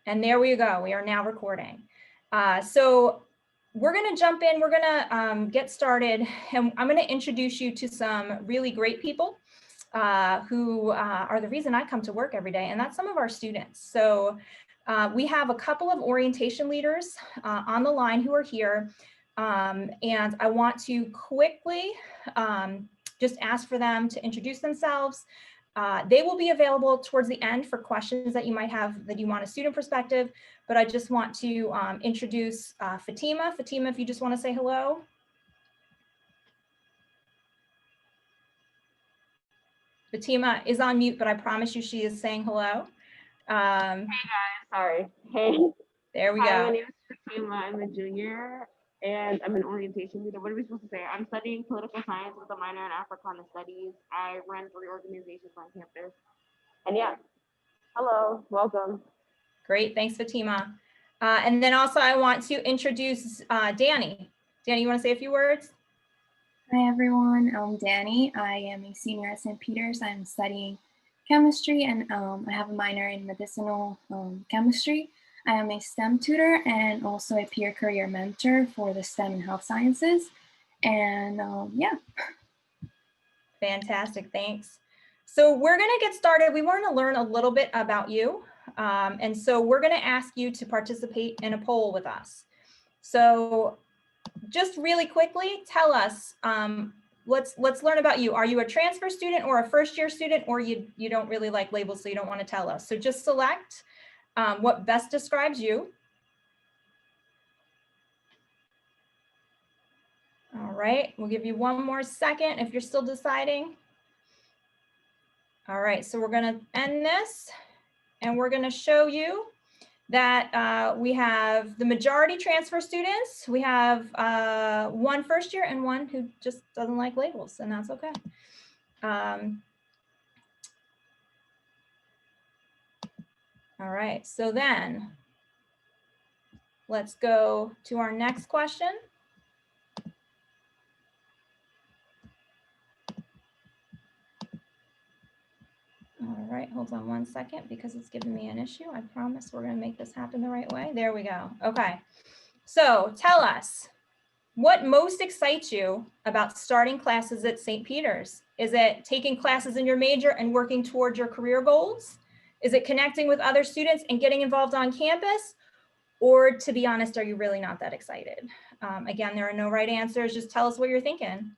And there we go. We are now recording. So we're going to jump in. We're going to get started. And I'm going to introduce you to some really great people who are the reason I come to work every day. And that's some of our students. So we have a couple of orientation leaders on the line who are here. And I want to quickly just ask for them to introduce themselves. They will be available towards the end for questions that you might have that you want a student perspective, but I just want to introduce Fatima. Fatima, if you just want to say hello. Fatima is on mute, but I promise you she is saying hello. Hey guys, sorry. Hey. There we go. Hi, my name is Fatima. I'm a junior and I'm an orientation leader. What are we supposed to say? I'm studying political science with a minor in Africana studies. I run 3 organizations on campus. And yeah, hello, welcome. Great, thanks Fatima. And then also I want to introduce Danny. Danny, you want to say a few words? Hi everyone, I'm Danny. I am a senior at St. Peter's. I'm studying chemistry and I have a minor in medicinal chemistry. I am a STEM tutor and also a peer career mentor for the STEM and health sciences. And yeah. Fantastic, thanks. So we're going to get started. We want to learn a little bit about you. And so we're going to ask you to participate in a poll with us. So just really quickly, tell us, let's learn about you. Are you a transfer student or a first-year student, or you don't really like labels, so you don't want to tell us? So just select what best describes you. All right, we'll give you one more second if you're still deciding. All right, so we're going to end this and we're going to show you that we have the majority transfer students. We have 1 first year and 1 who just doesn't like labels, and that's okay. All right, so then let's go to our next question. All right, hold on 1 second because it's giving me an issue. I promise we're going to make this happen the right way. There we go. Okay, so tell us, what most excites you about starting classes at St. Peter's? Is it taking classes in your major and working towards your career goals? Is it connecting with other students and getting involved on campus? Or to be honest, are you really not that excited? Again, there are no right answers. Just tell us what you're thinking.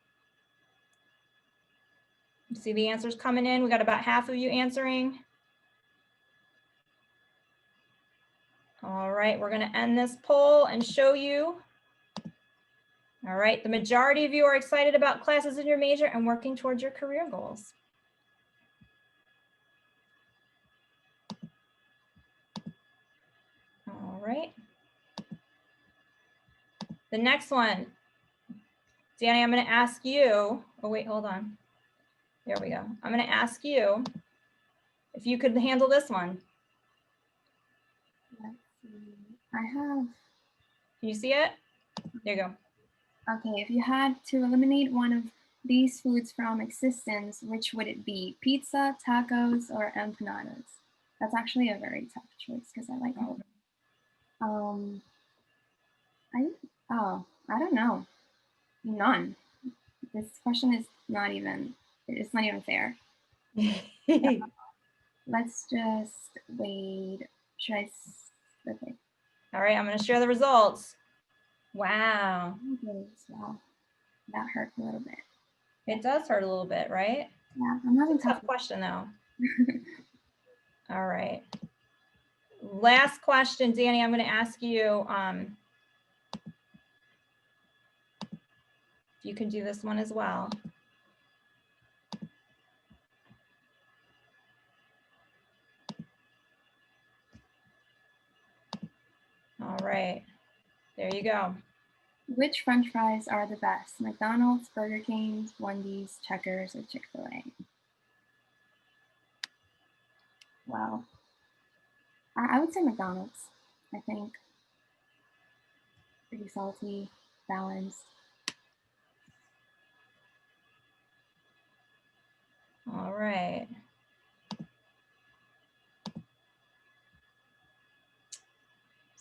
You see the answers coming in. We got about half of you answering. All right, we're going to end this poll and show you. All right, the majority of you are excited about classes in your major and working towards your career goals. All right. The next one, Danny, I'm going to ask you. Oh, wait, hold on. There we go. I'm going to ask you if you could handle this one. Let's see. I have. Can you see it? There you go. Okay, if you had to eliminate one of these foods from existence, which would it be? Pizza, tacos, or empanadas? That's actually a very tough choice because I like all of them. I don't know. None. This question is not even, it's not even fair. Let's just wait. Should I, okay. All right, I'm going to share the results. Wow. Wow, that hurt a little bit. It does hurt a little bit, right? Yeah, I'm having a tough question though. All right. Last question, Danny, I'm going to ask you if you can do this one as well. All right, there you go. Which French fries are the best? McDonald's, Burger King, Wendy's, Checkers, or Chick-fil-A? Well, I would say McDonald's. I think pretty salty, balanced. All right.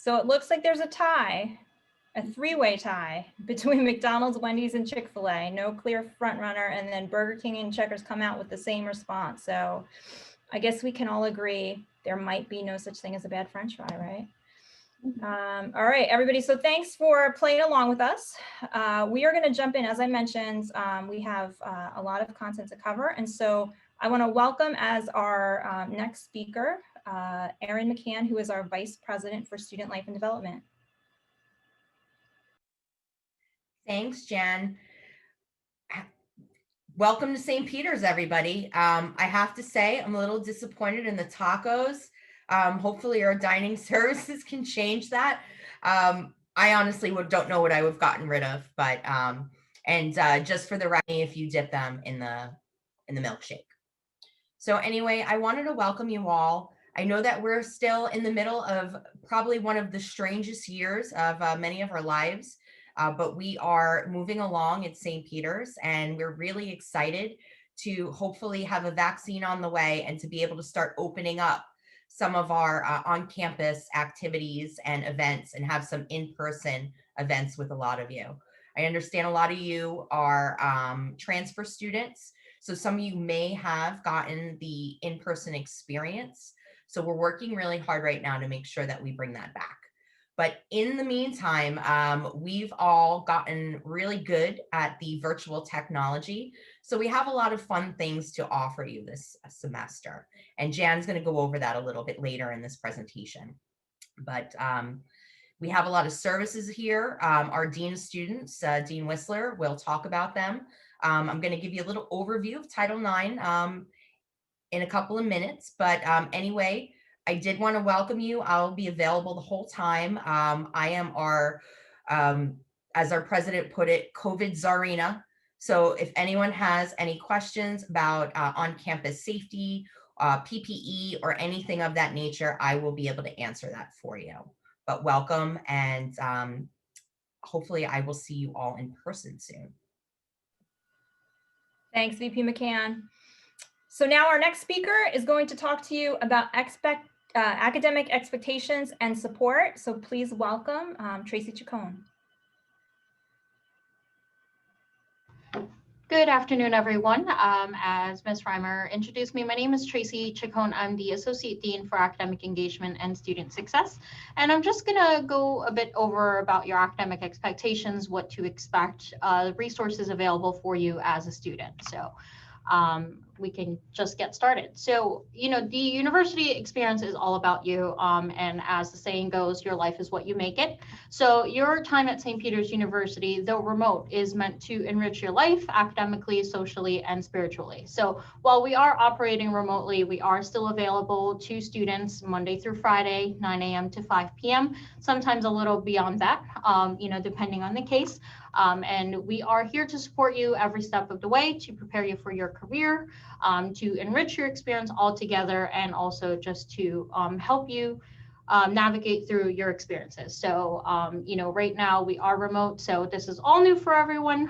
So it looks like there's a tie, a three-way tie between McDonald's, Wendy's, and Chick-fil-A. No clear front runner, and then Burger King and Checkers come out with the same response. So I guess we can all agree there might be no such thing as a bad French fry, right? All right, everybody. So thanks for playing along with us. We are going to jump in. As I mentioned, we have a lot of content to cover. And so I want to welcome as our next speaker, Erin McCann, who is our Vice President for Student Life and Development. Thanks, Jen. Welcome to St. Peter's, everybody. I have to say, I'm a little disappointed in the tacos. Hopefully our dining services can change that. I honestly don't know what I would have gotten rid of, but just for the record, if you dip them in the milkshake. So anyway, I wanted to welcome you all. I know that we're still in the middle of probably one of the strangest years of many of our lives, but we are moving along at St. Peter's, and we're really excited to hopefully have a vaccine on the way and to be able to start opening up some of our on-campus activities and events and have some in-person events with a lot of you. I understand a lot of you are transfer students, so some of you may have gotten the in-person experience. So we're working really hard right now to make sure that we bring that back. But in the meantime, we've all gotten really good at the virtual technology. So we have a lot of fun things to offer you this semester. And Jan's going to go over that a little bit later in this presentation. But we have a lot of services here. Our Dean of Students, Dean Whistler, will talk about them. I'm going to give you a little overview of Title IX in a couple of minutes. But anyway, I did want to welcome you. I'll be available the whole time. I am our, as our president put it, COVID czarina. So if anyone has any questions about on-campus safety, PPE, or anything of that nature, I will be able to answer that for you. But welcome, and hopefully I will see you all in person soon. Thanks, VP McCann. So now our next speaker is going to talk to you about academic expectations and support. So please welcome Tracy Chacon. Good afternoon, everyone. As Ms. Reimer introduced me, my name is Tracy Chacon. I'm the Associate Dean for Academic Engagement and Student Success. And I'm just gonna go a bit over about your academic expectations, what to expect, resources available for you as a student. So we can just get started. So, you know, the university experience is all about you. And as the saying goes, your life is what you make it. So your time at St. Peter's University, though remote, is meant to enrich your life academically, socially, and spiritually. So while we are operating remotely, we are still available to students Monday through Friday, 9 a.m. to 5 p.m., sometimes a little beyond that, you know, depending on the case. And we are here to support you every step of the way to prepare you for your career, to enrich your experience altogether, and also just to help you navigate through your experiences. So, you know, right now we are remote, so this is all new for everyone,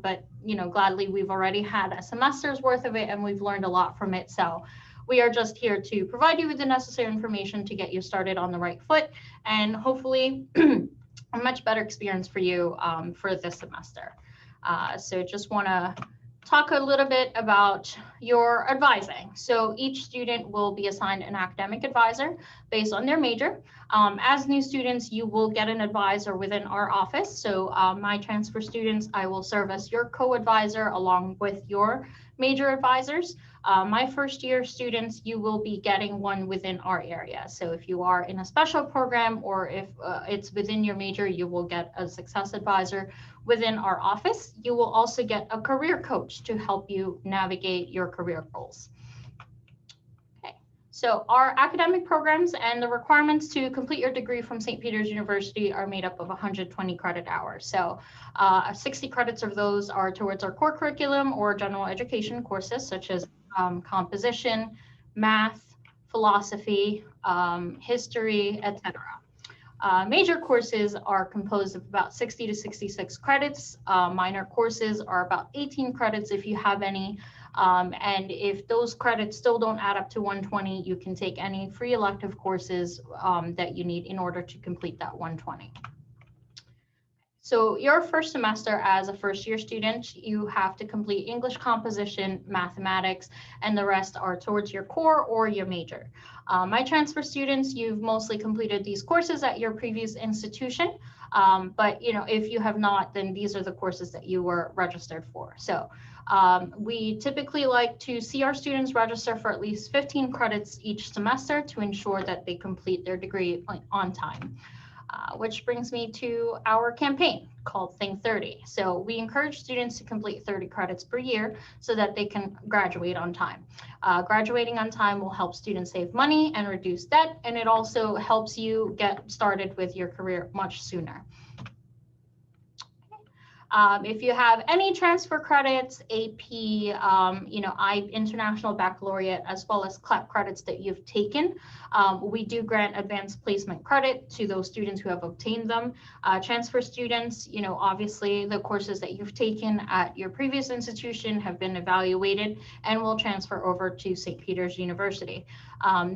but, you know, gladly we've already had a semester's worth of it and we've learned a lot from it. So we are just here to provide you with the necessary information to get you started on the right foot and hopefully a much better experience for you for this semester. So just want to talk a little bit about your advising. So each student will be assigned an academic advisor based on their major. As new students, you will get an advisor within our office. So my transfer students, I will serve as your co-advisor along with your major advisors. My first year students, you will be getting one within our area. So if you are in a special program or if it's within your major, you will get a success advisor within our office. You will also get a career coach to help you navigate your career goals. Okay, so our academic programs and the requirements to complete your degree from St. Peter's University are made up of 120 credit hours. So 60 credits of those are towards our core curriculum or general education courses such as composition, math, philosophy, history, etc. Major courses are composed of about 60 to 66 credits. Minor courses are about 18 credits if you have any. And if those credits still don't add up to 120, you can take any free elective courses that you need in order to complete that 120. So your first semester as a first-year student, you have to complete English composition, mathematics, and the rest are towards your core or your major. My transfer students, you've mostly completed these courses at your previous institution, but if you have not, then these are the courses that you were registered for. So we typically like to see our students register for at least 15 credits each semester to ensure that they complete their degree on time. Which brings me to our campaign called Think 30. So we encourage students to complete 30 credits per year so that they can graduate on time. Graduating on time will help students save money and reduce debt, and it also helps you get started with your career much sooner. If you have any transfer credits, AP, International Baccalaureate, as well as CLEP credits that you've taken, we do grant advanced placement credit to those students who have obtained them. Transfer students, obviously the courses that you've taken at your previous institution have been evaluated and will transfer over to St. Peter's University.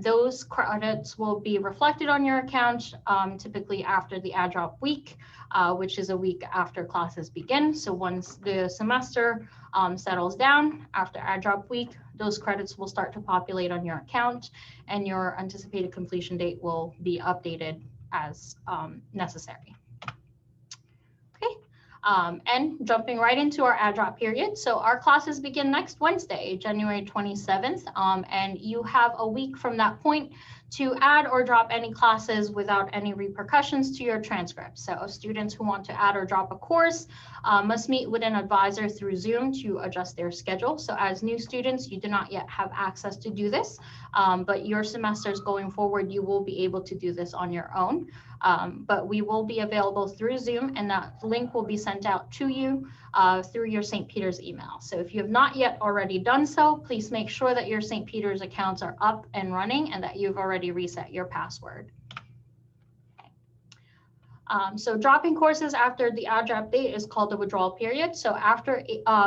Those credits will be reflected on your account typically after the add drop week, which is a week after classes begin. So once the semester settles down after add drop week, those credits will start to populate on your account and your anticipated completion date will be updated as necessary. Okay, and jumping right into our add drop period. So our classes begin next Wednesday, January 27th, and you have a week from that point to add or drop any classes without any repercussions to your transcript. So students who want to add or drop a course must meet with an advisor through Zoom to adjust their schedule. So as new students, you do not yet have access to do this, but your semesters going forward, you will be able to do this on your own. But we will be available through Zoom, and that link will be sent out to you through your St. Peter's email. So if you have not yet already done so, please make sure that your St. Peter's accounts are up and running and that you've already reset your password. So dropping courses after the add drop date is called the withdrawal period. So after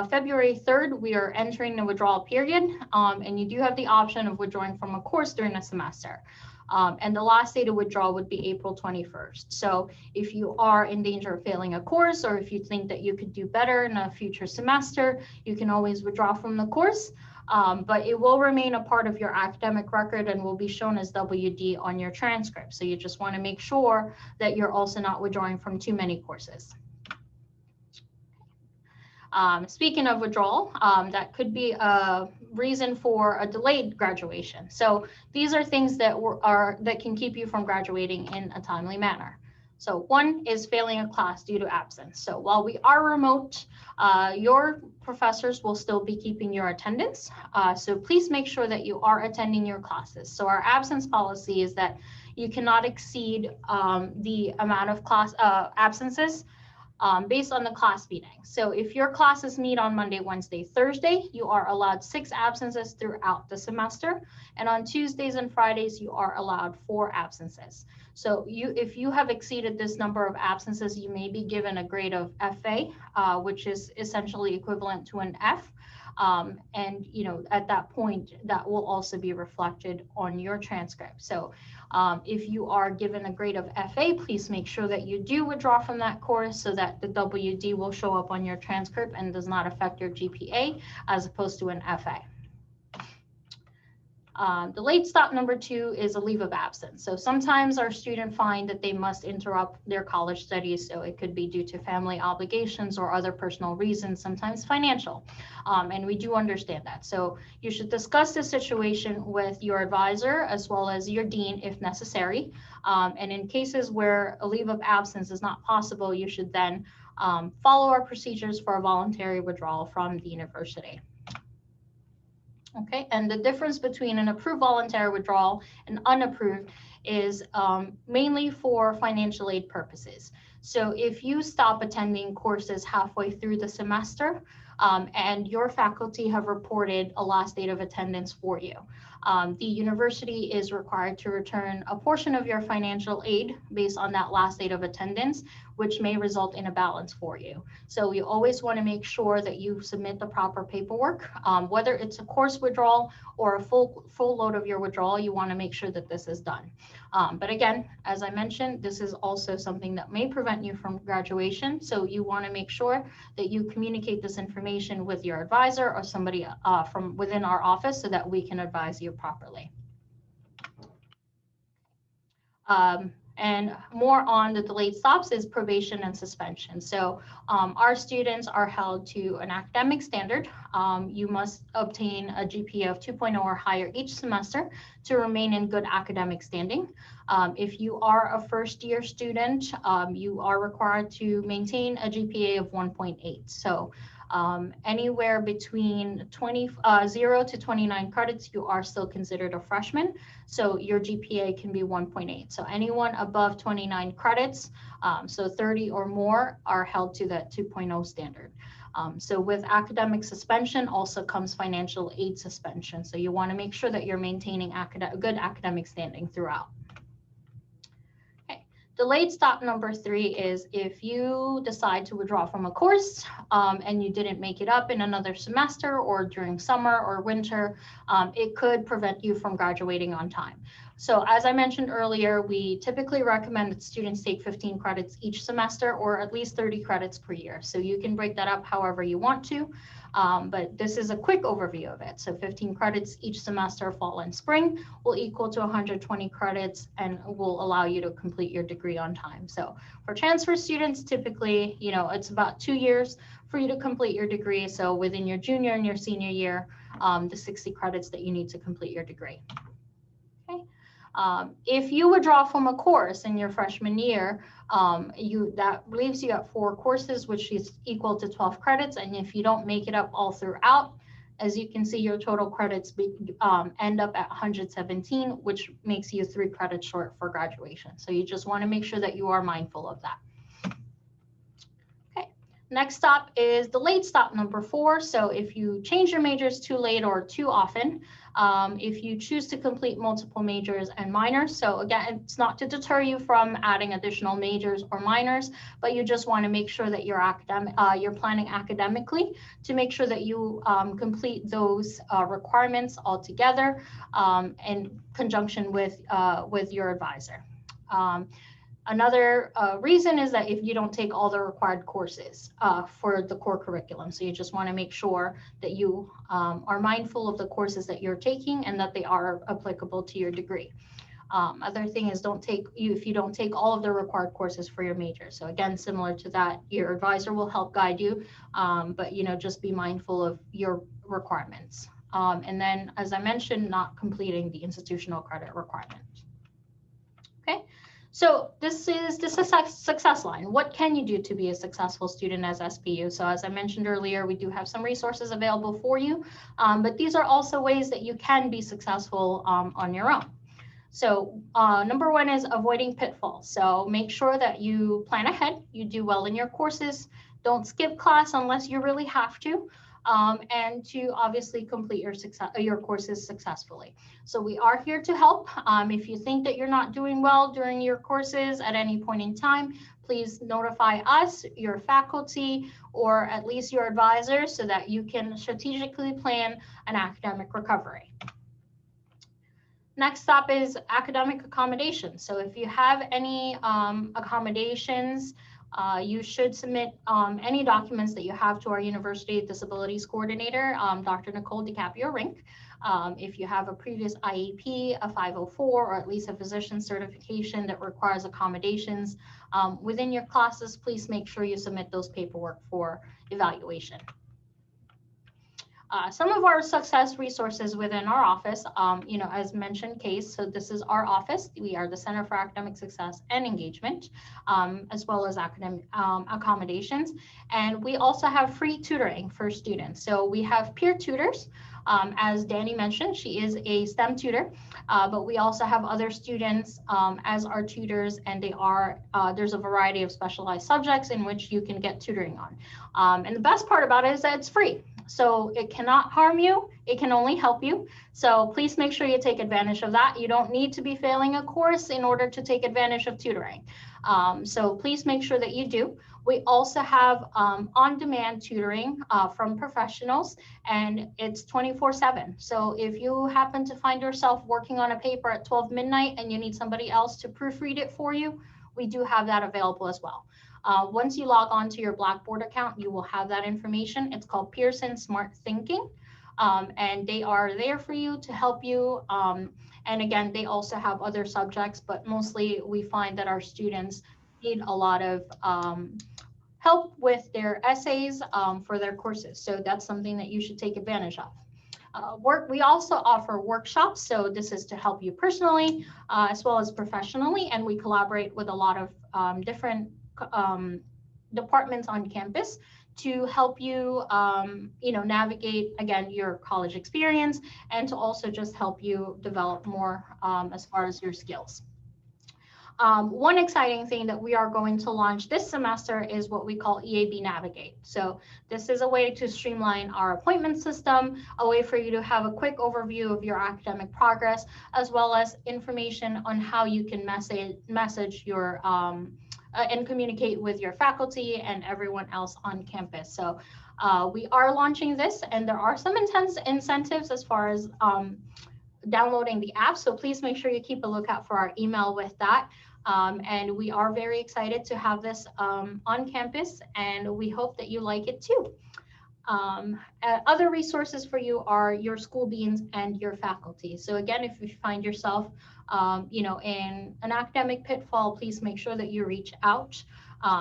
February 3rd, we are entering the withdrawal period, and you do have the option of withdrawing from a course during a semester. And the last day to withdraw would be April 21st. So if you are in danger of failing a course, or if you think that you could do better in a future semester, you can always withdraw from the course, but it will remain a part of your academic record and will be shown as WD on your transcript. So you just want to make sure that you're also not withdrawing from too many courses. Speaking of withdrawal, that could be a reason for a delayed graduation. So these are things that that can keep you from graduating in a timely manner. So one is failing a class due to absence. So while we are remote, your professors will still be keeping your attendance. So please make sure that you are attending your classes. So our absence policy is that you cannot exceed the amount of class absences based on the class meeting. So if your classes meet on Monday, Wednesday, Thursday, you are allowed 6 absences throughout the semester. And on Tuesdays and Fridays, you are allowed 4 absences. So if you have exceeded this number of absences, you may be given a grade of FA, which is essentially equivalent to an F. And at that point, that will also be reflected on your transcript. So if you are given a grade of FA, please make sure that you do withdraw from that course so that the WD will show up on your transcript and does not affect your GPA as opposed to an FA. The late stop number 2 is a leave of absence. So sometimes our students find that they must interrupt their college studies. So it could be due to family obligations or other personal reasons, sometimes financial. And we do understand that. So you should discuss the situation with your advisor as well as your dean if necessary. And in cases where a leave of absence is not possible, you should then follow our procedures for a voluntary withdrawal from the university. Okay, and the difference between an approved voluntary withdrawal and unapproved is mainly for financial aid purposes. So if you stop attending courses halfway through the semester and your faculty have reported a last date of attendance for you, The university is required to return a portion of your financial aid based on that last date of attendance, which may result in a balance for you. So you always want to make sure that you submit the proper paperwork, whether it's a course withdrawal or a full load of your withdrawal, you want to make sure that this is done. But again, as I mentioned, this is also something that may prevent you from graduation. So you want to make sure that you communicate this information with your advisor or somebody from within our office so that we can advise you properly. And more on the delayed stops is probation and suspension. So our students are held to an academic standard. You must obtain a GPA of 2.0 or higher each semester to remain in good academic standing. If you are a first-year student, you are required to maintain a GPA of 1.8. So anywhere between 0 to 29 credits, you are still considered a freshman. So your GPA can be 1.8. So anyone above 29 credits, so 30 or more, are held to that 2.0 standard. So with academic suspension also comes financial aid suspension. So you want to make sure that you're maintaining good academic standing throughout. Delayed stop number 3 is if you decide to withdraw from a course and you didn't make it up in another semester or during summer or winter, it could prevent you from graduating on time. So as I mentioned earlier, we typically recommend that students take 15 credits each semester or at least 30 credits per year. So you can break that up however you want to. But this is a quick overview of it. So 15 credits each semester, fall and spring, will equal to 120 credits and will allow you to complete your degree on time. So for transfer students, typically, it's about 2 years for you to complete your degree. So within your junior and your senior year, the 60 credits that you need to complete your degree. Okay. If you withdraw from a course in your freshman year, that leaves you at 4 courses, which is equal to 12 credits. And if you don't make it up all throughout, as you can see, your total credits end up at 117, which makes you 3 credits short for graduation. So you just want to make sure that you are mindful of that. Next stop is delayed stop number 4. So if you change your majors too late or too often, if you choose to complete multiple majors and minors. So again, it's not to deter you from adding additional majors or minors, but you just want to make sure that you're planning academically to make sure that you complete those requirements all together in conjunction with your advisor. Another reason is that if you don't take all the required courses for the core curriculum. So you just want to make sure that you are mindful of the courses that you're taking and that they are applicable to your degree. Other thing is if you don't take all of the required courses for your major. So again, similar to that, your advisor will help guide you, but just be mindful of your requirements. And then, as I mentioned, not completing the institutional credit requirement. Okay. So this is the success line. What can you do to be a successful student as SPU? So as I mentioned earlier, we do have some resources available for you, but these are also ways that you can be successful on your own. So number 1 is avoiding pitfalls. So make sure that you plan ahead, you do well in your courses, don't skip class unless you really have to. And to obviously complete your courses successfully. So we are here to help. If you think that you're not doing well during your courses at any point in time, please notify us, your faculty, or at least your advisor so that you can strategically plan an academic recovery. Next up is academic accommodations. So if you have any accommodations, you should submit any documents that you have to our University Disabilities Coordinator, Dr. Nicole DiCaprio-Rink. If you have a previous IEP, a 504, or at least a physician certification that requires accommodations within your classes, please make sure you submit those paperwork for evaluation. Some of our success resources within our office, as mentioned, CASE, so this is our office. We are the Center for Academic Success and Engagement, as well as academic accommodations. And we also have free tutoring for students. So we have peer tutors. As Danny mentioned, she is a STEM tutor, but we also have other students as our tutors, and there's a variety of specialized subjects in which you can get tutoring on. And the best part about it is that it's free. So it cannot harm you. It can only help you. So please make sure you take advantage of that. You don't need to be failing a course in order to take advantage of tutoring. So please make sure that you do. We also have on-demand tutoring from professionals, and it's 24/7. So if you happen to find yourself working on a paper at 12 midnight and you need somebody else to proofread it for you, we do have that available as well. Once you log on to your Blackboard account, you will have that information. It's called Pearson Smart Thinking, and they are there for you to help you. And again, they also have other subjects, but mostly we find that our students need a lot of help with their essays for their courses. So that's something that you should take advantage of. We also offer workshops. So this is to help you personally as well as professionally. And we collaborate with a lot of different departments on campus to help you, navigate, again, your college experience, and to also just help you develop more as far as your skills. One exciting thing that we are going to launch this semester is what we call EAB Navigate. So this is a way to streamline our appointment system, a way for you to have a quick overview of your academic progress, as well as information on how you can message your and communicate with your faculty and everyone else on campus. So we are launching this, and there are some intense incentives as far as downloading the app. So please make sure you keep a lookout for our email with that. And we are very excited to have this on campus, and we hope that you like it too. Other resources for you are your school deans and your faculty. So again, if you find yourself, in an academic pitfall, please make sure that you reach out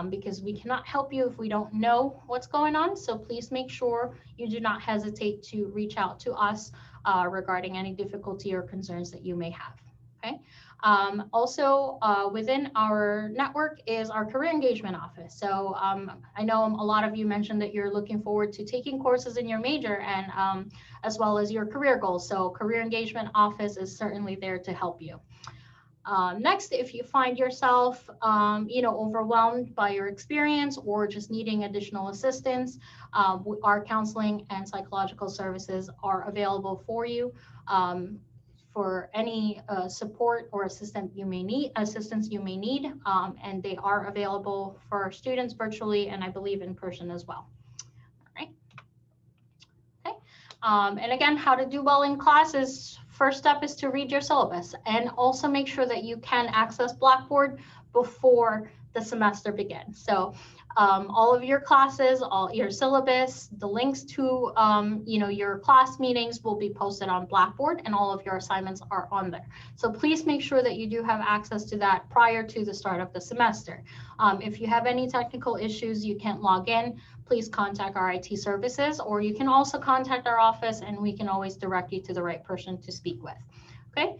because we cannot help you if we don't know what's going on. So please make sure you do not hesitate to reach out to us regarding any difficulty or concerns that you may have. Okay. Also, within our network is our career engagement office. So I know a lot of you mentioned that you're looking forward to taking courses in your major and as well as your career goals. So career engagement office is certainly there to help you. Next, if you find yourself, overwhelmed by your experience or just needing additional assistance, our counseling and psychological services are available for you. For any support or assistance you may need, and they are available for our students virtually and I believe in person as well. All right. Okay. And again, how to do well in classes. First step is to read your syllabus and also make sure that you can access Blackboard before the semester begins. So all of your classes, all your syllabus, the links to your class meetings will be posted on Blackboard, and all of your assignments are on there. So please make sure that you do have access to that prior to the start of the semester. If you have any technical issues, you can't log in, please contact our IT services, or you can also contact our office and we can always direct you to the right person to speak with. Okay.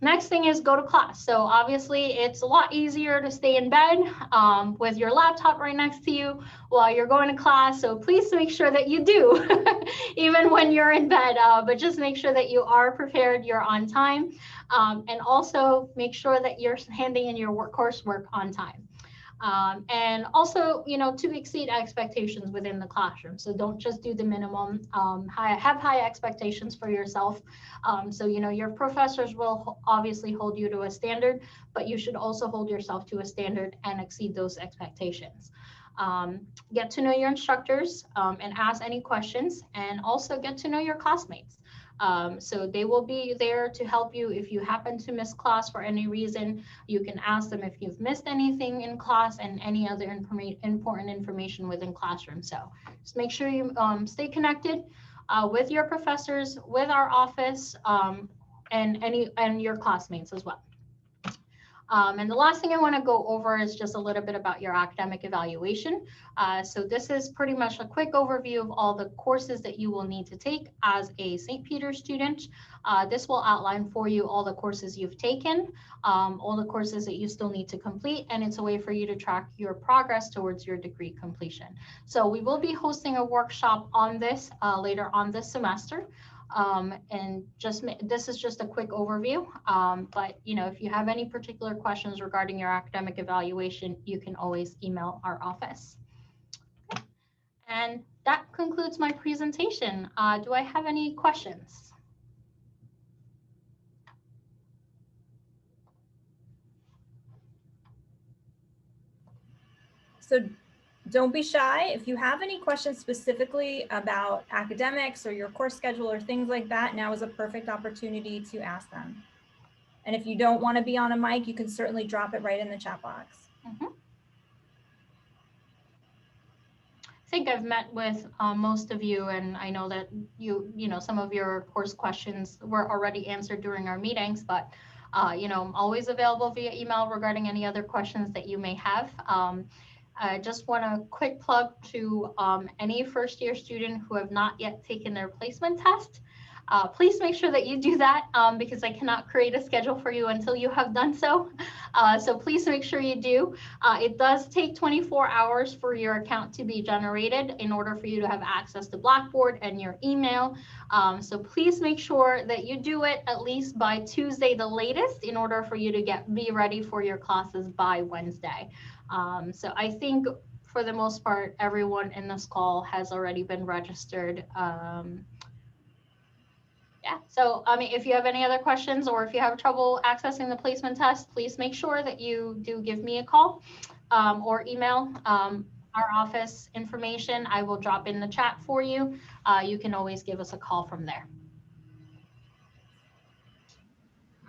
Next thing is go to class. So obviously it's a lot easier to stay in bed with your laptop right next to you while you're going to class. So please make sure that you do, even when you're in bed, but just make sure that you are prepared, you're on time, and also make sure that you're handing in your coursework on time. And also, to exceed expectations within the classroom. So don't just do the minimum, have high expectations for yourself. So, your professors will obviously hold you to a standard, but you should also hold yourself to a standard and exceed those expectations. Get to know your instructors and ask any questions, and also get to know your classmates. So they will be there to help you if you happen to miss class for any reason. You can ask them if you've missed anything in class and any other important information within classroom. So just make sure you stay connected with your professors, with our office, and your classmates as well. And the last thing I want to go over is just a little bit about your academic evaluation. So this is pretty much a quick overview of all the courses that you will need to take as a St. Peter's student. This will outline for you all the courses you've taken, all the courses that you still need to complete, and it's a way for you to track your progress towards your degree completion. So we will be hosting a workshop on this later on this semester. And this is just a quick overview, but if you have any particular questions regarding your academic evaluation, you can always email our office. Okay. And that concludes my presentation. Do I have any questions? So don't be shy. If you have any questions specifically about academics or your course schedule or things like that, now is a perfect opportunity to ask them. And if you don't want to be on a mic, you can certainly drop it right in the chat box. I think I've met with most of you, and I know that you know, some of your course questions were already answered during our meetings, but you know, I'm always available via email regarding any other questions that you may have. I just want a quick plug to any first-year student who have not yet taken their placement test. Please make sure that you do that because I cannot create a schedule for you until you have done so. So please make sure you do. It does take 24 hours for your account to be generated in order for you to have access to Blackboard and your email. So please make sure that you do it at least by Tuesday the latest in order for you to be ready for your classes by Wednesday. So I think for the most part, everyone in this call has already been registered. Yeah, so I mean, if you have any other questions or if you have trouble accessing the placement test, please make sure that you do give me a call or email our office information. I will drop in the chat for you. You can always give us a call from there.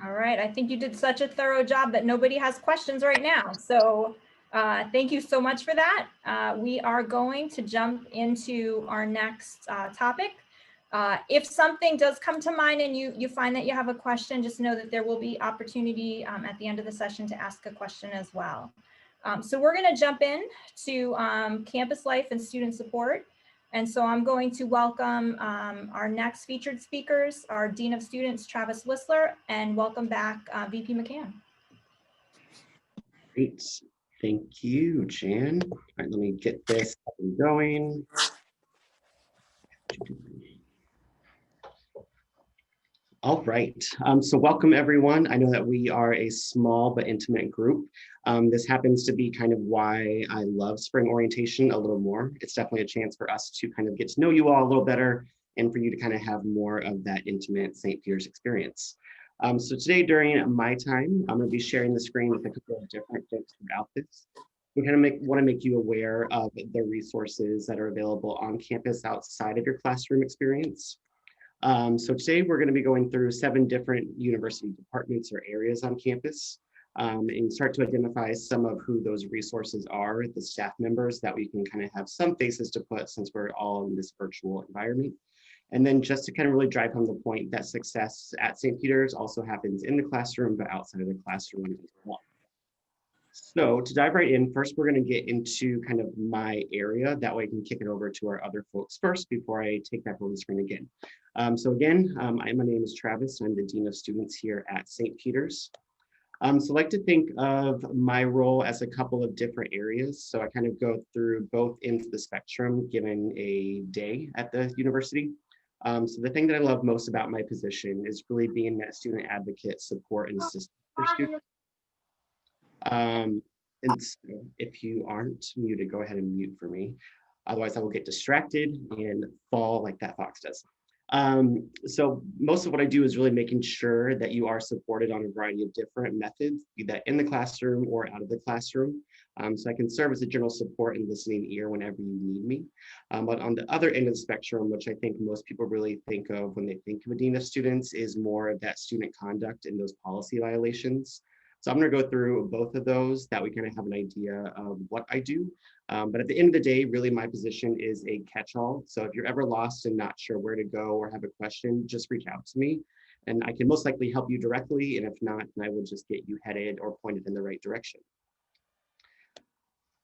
All right, I think you did such a thorough job that nobody has questions right now. So thank you so much for that. We are going to jump into our next topic. If something does come to mind and you find that you have a question, just know that there will be opportunity at the end of the session to ask a question as well. So we're going to jump in to campus life and student support. And so I'm going to welcome our next featured speakers, our Dean of Students, Travis Whistler, and welcome back VP McCann. Great. Thank you, Jan. All right, let me get this up and going. All right, so welcome everyone. I know that we are a small but intimate group. This happens to be kind of why I love spring orientation a little more. It's definitely a chance for us to kind of get to know you all a little better and for you to kind of have more of that intimate St. Peter's experience. So today during my time, I'm going to be sharing the screen with a couple of different folks throughout this. We kind of want to make you aware of the resources that are available on campus outside of your classroom experience. So today we're going to be going through 7 different university departments or areas on campus and start to identify some of who those resources are, the staff members that we can kind of have some faces to put since we're all in this virtual environment. And then just to kind of really drive home the point that success at St. Peter's also happens in the classroom, but outside of the classroom as well. So to dive right in, first we're going to get into kind of my area. That way I can kick it over to our other folks first before I take back over the screen again. So again, my name is Travis. I'm the Dean of Students here at St. Peter's. So I like to think of my role as a couple of different areas. So I kind of go through both ends of the spectrum given a day at the university. So the thing that I love most about my position is really being that student advocate, support, and assistance for students. And so if you aren't muted, go ahead and mute for me. Otherwise, I will get distracted and fall like that fox does. So most of what I do is really making sure that you are supported on a variety of different methods, be that in the classroom or out of the classroom. So I can serve as a general support and listening ear whenever you need me. But on the other end of the spectrum, which I think most people really think of when they think of a dean of students, is more of that student conduct and those policy violations. So I'm going to go through both of those that we kind of have an idea of what I do. But at the end of the day, really my position is a catch-all. So if you're ever lost and not sure where to go or have a question, just reach out to me and I can most likely help you directly. And if not, then I will just get you headed or pointed in the right direction.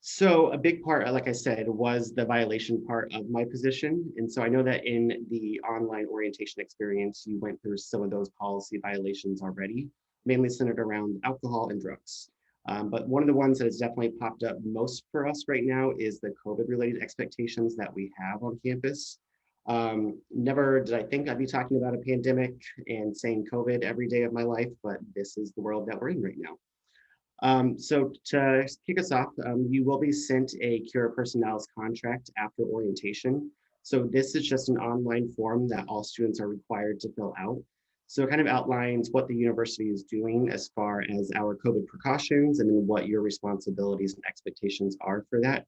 So a big part, like I said, was the violation part of my position. And so I know that in the online orientation experience, you went through some of those policy violations already, mainly centered around alcohol and drugs. But one of the ones that has definitely popped up most for us right now is the COVID-related expectations that we have on campus. Never did I think I'd be talking about a pandemic and saying COVID every day of my life, but this is the world that we're in right now. So to kick us off, you will be sent a Cura Personalis contract after orientation. So this is just an online form that all students are required to fill out. So it kind of outlines what the university is doing as far as our COVID precautions and then what your responsibilities and expectations are for that.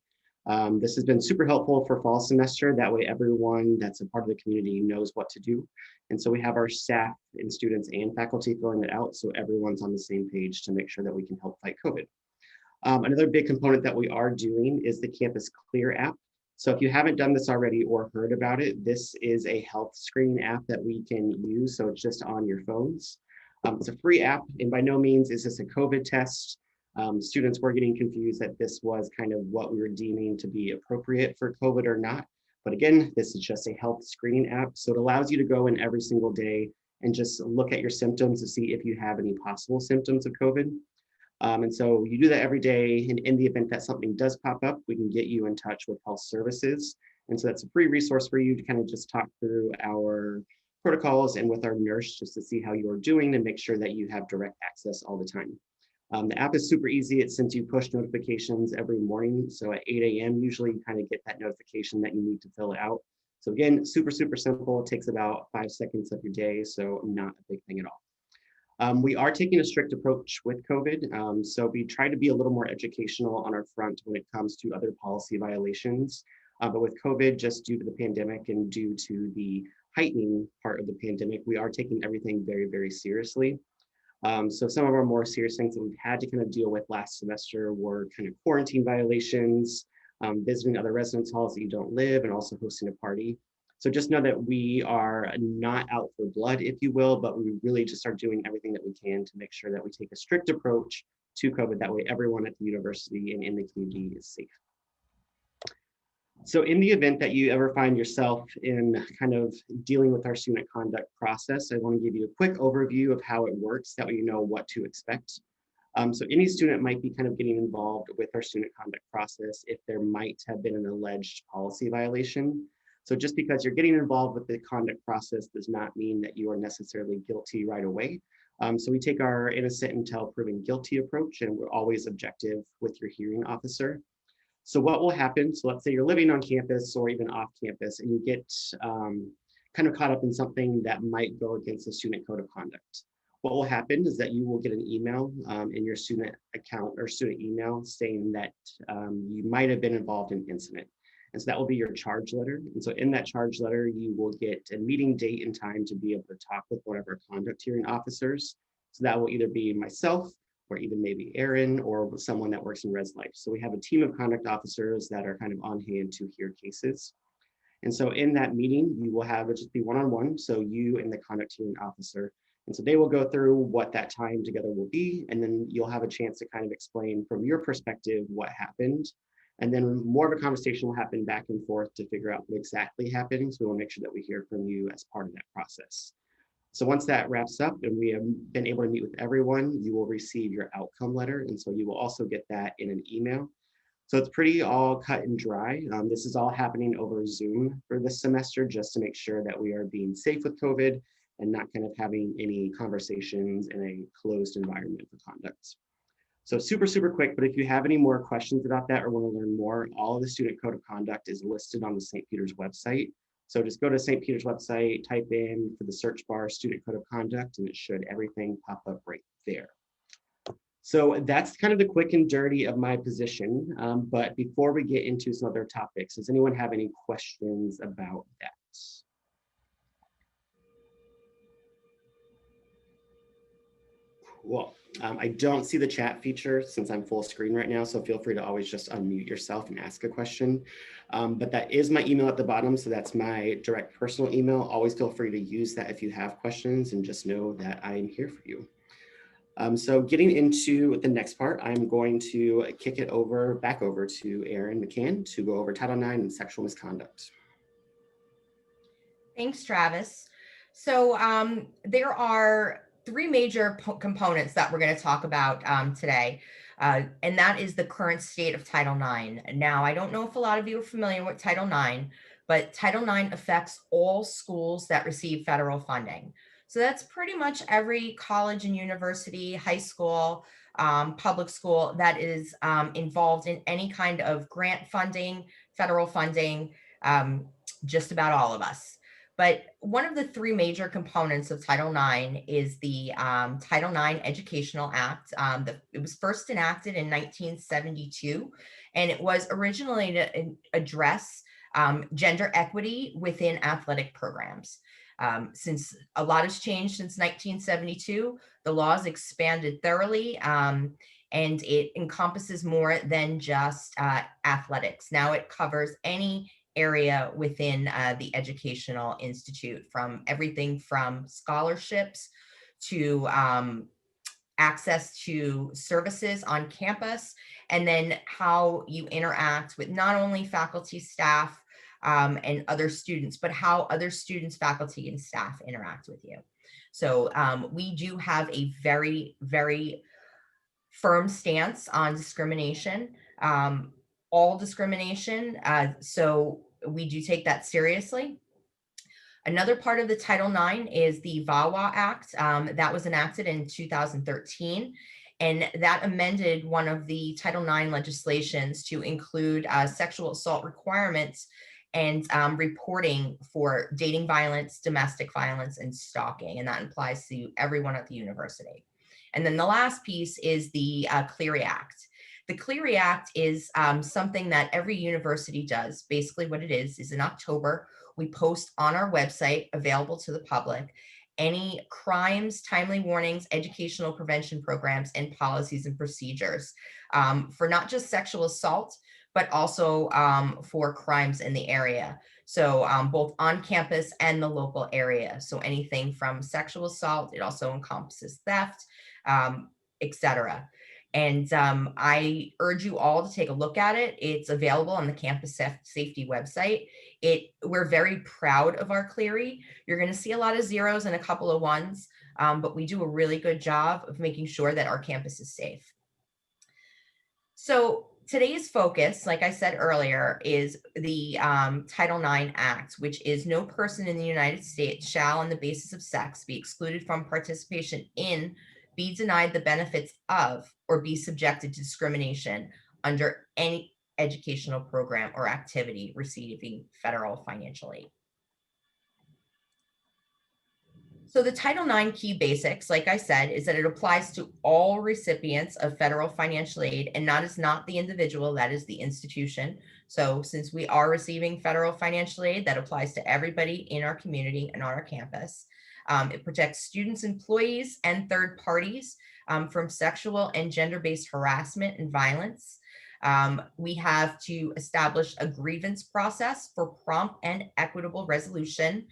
This has been super helpful for fall semester. That way everyone that's a part of the community knows what to do. And so we have our staff and students and faculty filling it out so everyone's on the same page to make sure that we can help fight COVID. Another big component that we are doing is the Campus Clear app. So if you haven't done this already or heard about it, this is a health screening app that we can use. So it's just on your phones. It's a free app, and by no means is this a COVID test. Students were getting confused that this was kind of what we were deeming to be appropriate for COVID or not. But again, this is just a health screening app. So it allows you to go in every single day and just look at your symptoms to see if you have any possible symptoms of COVID. And so you do that every day, and in the event that something does pop up, we can get you in touch with health services. And so that's a free resource for you to kind of just talk through our protocols and with our nurse just to see how you're doing and make sure that you have direct access all the time. The app is super easy. It sends you push notifications every morning. So at 8 a.m. usually you kind of get that notification that you need to fill it out. So again, super, super simple. It takes about 5 seconds of your day, so not a big thing at all. We are taking a strict approach with COVID. So we try to be a little more educational on our front when it comes to other policy violations. But with COVID, just due to the pandemic and due to the heightening part of the pandemic, we are taking everything very, very seriously. So some of our more serious things that we've had to kind of deal with last semester were kind of quarantine violations, visiting other residence halls that you don't live, and also hosting a party. So just know that we are not out for blood, if you will, but we really just are doing everything that we can to make sure that we take a strict approach to COVID. That way everyone at the university and in the community is safe. So in the event that you ever find yourself in kind of dealing with our student conduct process, I want to give you a quick overview of how it works. That way you know what to expect. So any student might be kind of getting involved with our student conduct process if there might have been an alleged policy violation. So just because you're getting involved with the conduct process does not mean that you are necessarily guilty right away. So we take our innocent until proven guilty approach, and we're always objective with your hearing officer. So what will happen, so let's say you're living on campus or even off campus and you get kind of caught up in something that might go against the student code of conduct. What will happen is that you will get an email in your student account or student email saying that you might have been involved in an incident. And so that will be your charge letter. And so in that charge letter, you will get a meeting date and time to be able to talk with one of our conduct hearing officers. So that will either be myself or even maybe Aaron or someone that works in Res Life. So we have a team of conduct officers that are kind of on hand to hear cases. And so in that meeting, you will have it just be one-on-one. So you and the conduct hearing officer. And so they will go through what that time together will be. And then you'll have a chance to kind of explain from your perspective what happened. And then more of a conversation will happen back and forth to figure out what exactly happened. So we will make sure that we hear from you as part of that process. So once that wraps up and we have been able to meet with everyone, you will receive your outcome letter. And so you will also get that in an email. So it's pretty all cut and dry. This is all happening over Zoom for this semester, just to make sure that we are being safe with COVID and not kind of having any conversations in a closed environment for conduct. So super, super quick, but if you have any more questions about that or want to learn more, all of the student code of conduct is listed on the St. Peter's website. So just go to St. Peter's website, type in for the search bar, student code of conduct, and it should everything pop up right there. So that's kind of the quick and dirty of my position. But before we get into some other topics, does anyone have any questions about that? Cool. I don't see the chat feature since I'm full screen right now, so feel free to always just unmute yourself and ask a question. But that is my email at the bottom, so that's my direct personal email. Always feel free to use that if you have questions, and just know that I'm here for you. So getting into the next part, I'm going to kick it back over to Erin McCann to go over Title IX and sexual misconduct. Thanks, Travis. So there are three major components that we're going to talk about today, and that is the current state of Title IX. Now, I don't know if a lot of you are familiar with Title IX, but Title IX affects all schools that receive federal funding. So that's pretty much every college and university, high school, public school that is involved in any kind of grant funding, federal funding, just about all of us. But one of the three major components of Title IX is the Title IX Educational Act. It was first enacted in 1972, and it was originally to address gender equity within athletic programs. Since a lot has changed since 1972, the laws expanded thoroughly, and it encompasses more than just athletics. Now it covers any area within the educational institute, from everything from scholarships to access to services on campus, and then how you interact with not only faculty, staff, and other students, but how other students, faculty, and staff interact with you. So we do have a very, very firm stance on discrimination, all discrimination. So we do take that seriously. Another part of the Title IX is the VAWA Act that was enacted in 2013. And that amended one of the Title IX legislations to include sexual assault requirements and reporting for dating violence, domestic violence, and stalking. And that applies to everyone at the university. And then the last piece is the Clery Act. The Clery Act is something that every university does. Basically what it is in October, we post on our website, available to the public, any crimes, timely warnings, educational prevention programs, and policies and procedures for not just sexual assault, but also for crimes in the area. So both on campus and the local area. So anything from sexual assault, it also encompasses theft, etc. And I urge you all to take a look at it. It's available on the Campus Safety website. We're very proud of our Clery. You're going to see a lot of zeros and a couple of ones, but we do a really good job of making sure that our campus is safe. So today's focus, like I said earlier, is the Title IX Act, which is no person in the United States shall, on the basis of sex, be excluded from participation in, be denied the benefits of, or be subjected to discrimination under any educational program or activity receiving federal financial aid. So the Title IX key basics, like I said, is that it applies to all recipients of federal financial aid, and that is not the individual, that is the institution. So since we are receiving federal financial aid, that applies to everybody in our community and on our campus. It protects students, employees, and third parties from sexual and gender-based harassment and violence. We have to establish a grievance process for prompt and equitable resolution.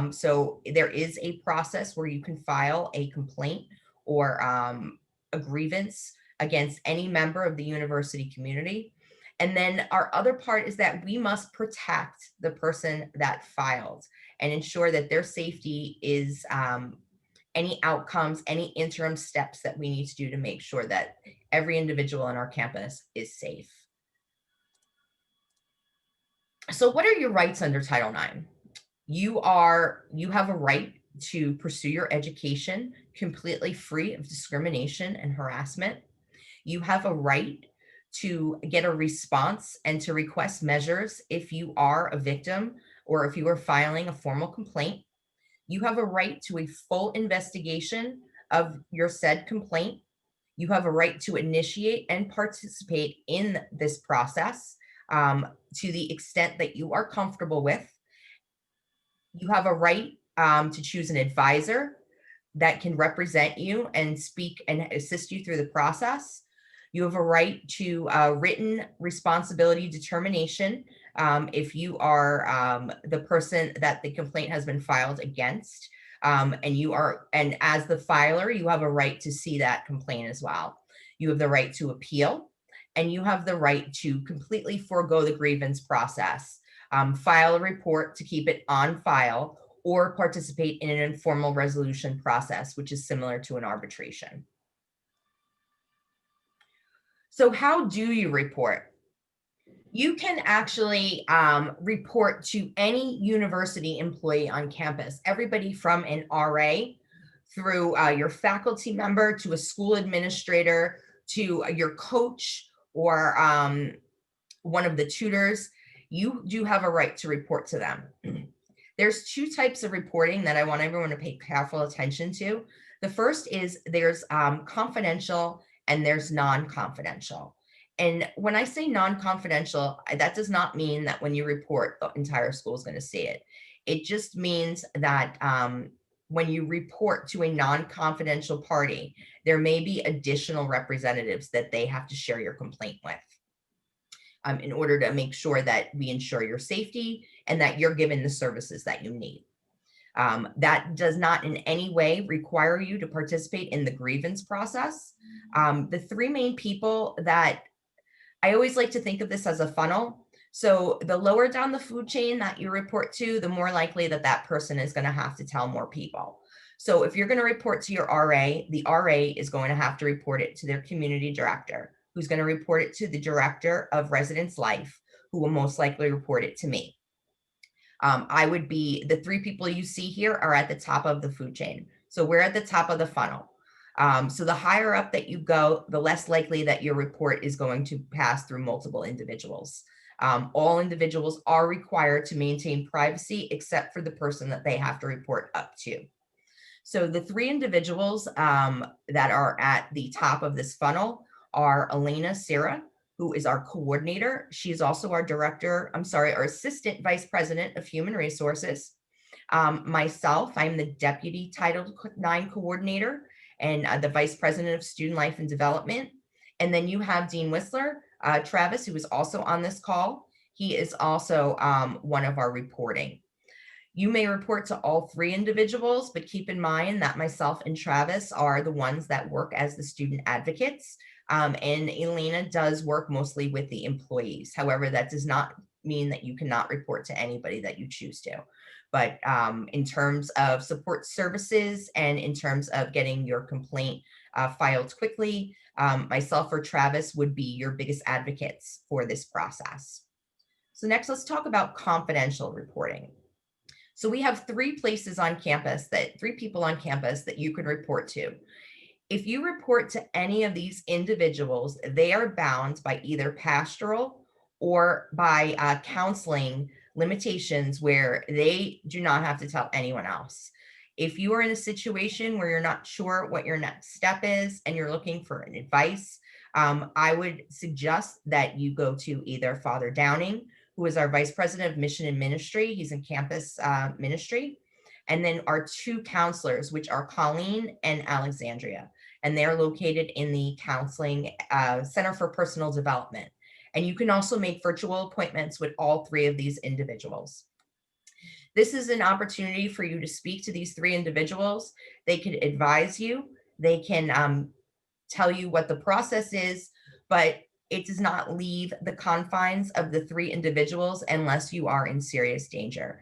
So there is a process where you can file a complaint or a grievance against any member of the university community. And then our other part is that we must protect the person that filed and ensure that their safety is any outcomes, any interim steps that we need to do to make sure that every individual on our campus is safe. So what are your rights under Title IX? You have a right to pursue your education completely free of discrimination and harassment. You have a right to get a response and to request measures if you are a victim or if you are filing a formal complaint. You have a right to a full investigation of your said complaint. You have a right to initiate and participate in this process to the extent that you are comfortable with. You have a right to choose an advisor that can represent you and speak and assist you through the process. You have a right to written responsibility determination if you are the person that the complaint has been filed against, and as the filer, you have a right to see that complaint as well. You have the right to appeal, and you have the right to completely forego the grievance process, file a report to keep it on file, or participate in an informal resolution process, which is similar to an arbitration. So how do you report? You can actually report to any university employee on campus, everybody from an RA through your faculty member to a school administrator to your coach or one of the tutors. you do have a right to report to them. There's two types of reporting that I want everyone to pay careful attention to. The first is there's confidential and there's non-confidential. And when I say non-confidential, that does not mean that when you report, the entire school is going to see it. It just means that when you report to a non-confidential party, there may be additional representatives that they have to share your complaint with in order to make sure that we ensure your safety and that you're given the services that you need. That does not in any way require you to participate in the grievance process. The three main people that I always like to think of this as a funnel. So the lower down the food chain that you report to, the more likely that that person is going to have to tell more people. So if you're going to report to your RA, the RA is going to have to report it to their community director, who's going to report it to the director of residence life, who will most likely report it to me. I would be, the three people you see here are at the top of the food chain. So we're at the top of the funnel. So the higher up that you go, the less likely that your report is going to pass through multiple individuals. All individuals are required to maintain privacy except for the person that they have to report up to. So the three individuals that are at the top of this funnel are Elena Sierra, who is our coordinator. She is also our our assistant vice president of human resources. Myself, I'm the deputy Title IX coordinator and the vice president of student life and development. And then you have Dean Whistler, Travis, who is also on this call. He is also one of our reporting. You may report to all three individuals, but keep in mind that myself and Travis are the ones that work as the student advocates. And Elena does work mostly with the employees. However, that does not mean that you cannot report to anybody that you choose to. But in terms of support services and in terms of getting your complaint filed quickly, myself or Travis would be your biggest advocates for this process. So next, let's talk about confidential reporting. So we have three people on campus that you can report to. If you report to any of these individuals, they are bound by either pastoral or by counseling limitations where they do not have to tell anyone else. If you are in a situation where you're not sure what your next step is and you're looking for an advice, I would suggest that you go to either Father Downing, who is our vice president of mission and ministry. He's in campus ministry. And then our two counselors, which are Colleen and Alexandria. And they're located in the counseling Center for Personal Development. And you can also make virtual appointments with all three of these individuals. This is an opportunity for you to speak to these three individuals. They could advise you. They can tell you what the process is, but it does not leave the confines of the three individuals unless you are in serious danger.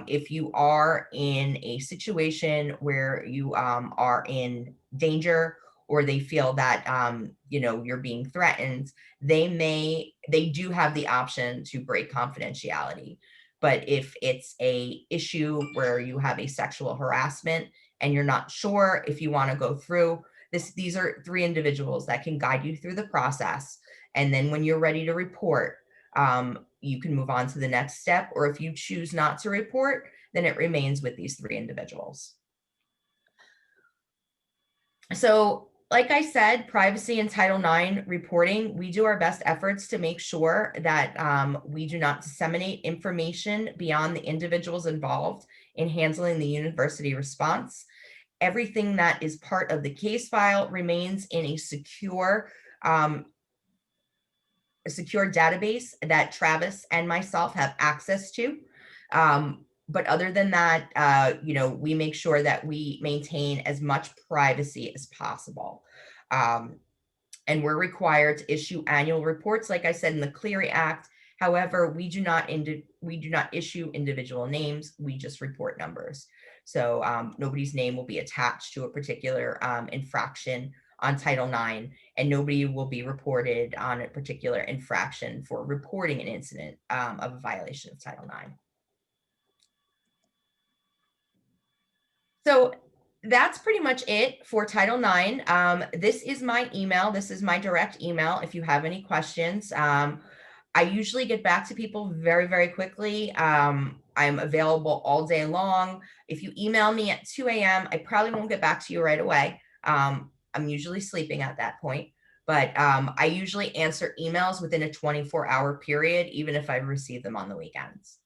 If you are in a situation where you are in danger or they feel that you're being threatened, they do have the option to break confidentiality. But if it's a issue where you have a sexual harassment and you're not sure if you want to go through this, these are three individuals that can guide you through the process. And then when you're ready to report, you can move on to the next step, or if you choose not to report, then it remains with these three individuals. So like I said, privacy and Title IX reporting, we do our best efforts to make sure that we do not disseminate information beyond the individuals involved in handling the university response. Everything that is part of the case file remains in a secure database that Travis and myself have access to. But other than that, we make sure that we maintain as much privacy as possible. And we're required to issue annual reports, like I said, in the Clery Act. However, we do not issue individual names. We just report numbers. So nobody's name will be attached to a particular infraction on Title IX, and nobody will be reported on a particular infraction for reporting an incident of a violation of Title IX. So that's pretty much it for Title IX. This is my email. This is my direct email if you have any questions. I usually get back to people very, very quickly. I'm available all day long. If you email me at 2 a.m., I probably won't get back to you right away. I'm usually sleeping at that point, but I usually answer emails within a 24-hour period, even if I receive them on the weekends.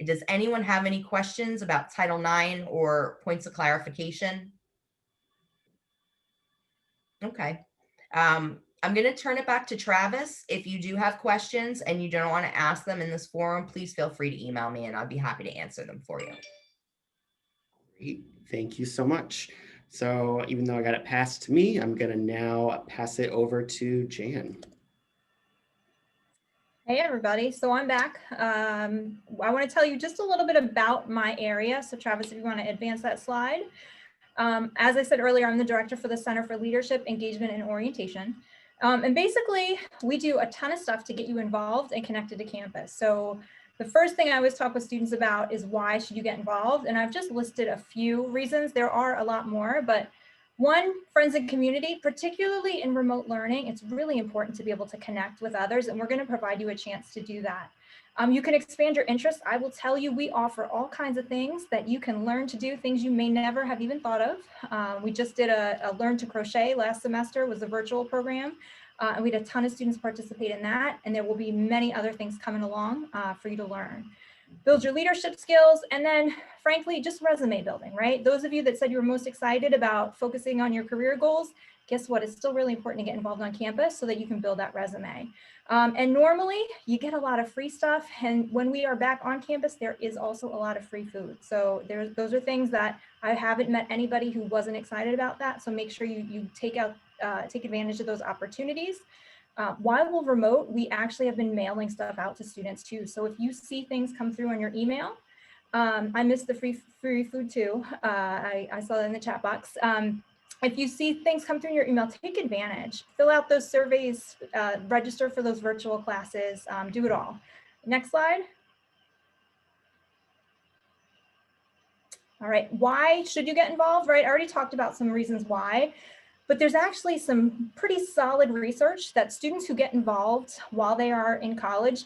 Does anyone have any questions about Title IX or points of clarification? Okay. I'm going to turn it back to Travis. If you do have questions and you don't want to ask them in this forum, please feel free to email me and I'll be happy to answer them for you. Great, thank you so much. So even though I got it passed to me, I'm gonna now pass it over to Jan. Hey everybody, so I'm back. I want to tell you just a little bit about my area. So Travis, if you want to advance that slide. As I said earlier, I'm the director for the Center for Leadership, Engagement, and Orientation. And basically, we do a ton of stuff to get you involved and connected to campus. So the first thing I always talk with students about is why should you get involved? And I've just listed a few reasons. There are a lot more, but one, friends and community, particularly in remote learning, it's really important to be able to connect with others, and we're going to provide you a chance to do that. You can expand your interests. I will tell you, we offer all kinds of things that you can learn to do, things you may never have even thought of. We just did a Learn to Crochet last semester. It was a virtual program, and we had a ton of students participate in that, and there will be many other things coming along for you to learn. Build your leadership skills, and then frankly, just resume building, right? Those of you that said you were most excited about focusing on your career goals, guess what? It's still really important to get involved on campus so that you can build that resume. And normally you get a lot of free stuff. And when we are back on campus, there is also a lot of free food. So those are things that I haven't met anybody who wasn't excited about that. So make sure you take advantage of those opportunities. While we're remote, we actually have been mailing stuff out to students too. So if you see things come through on your email, I missed the free food too. I saw that in the chat box. If you see things come through in your email, take advantage, fill out those surveys, register for those virtual classes, do it all. Next slide. All right, why should you get involved, right? I already talked about some reasons why, but there's actually some pretty solid research that students who get involved while they are in college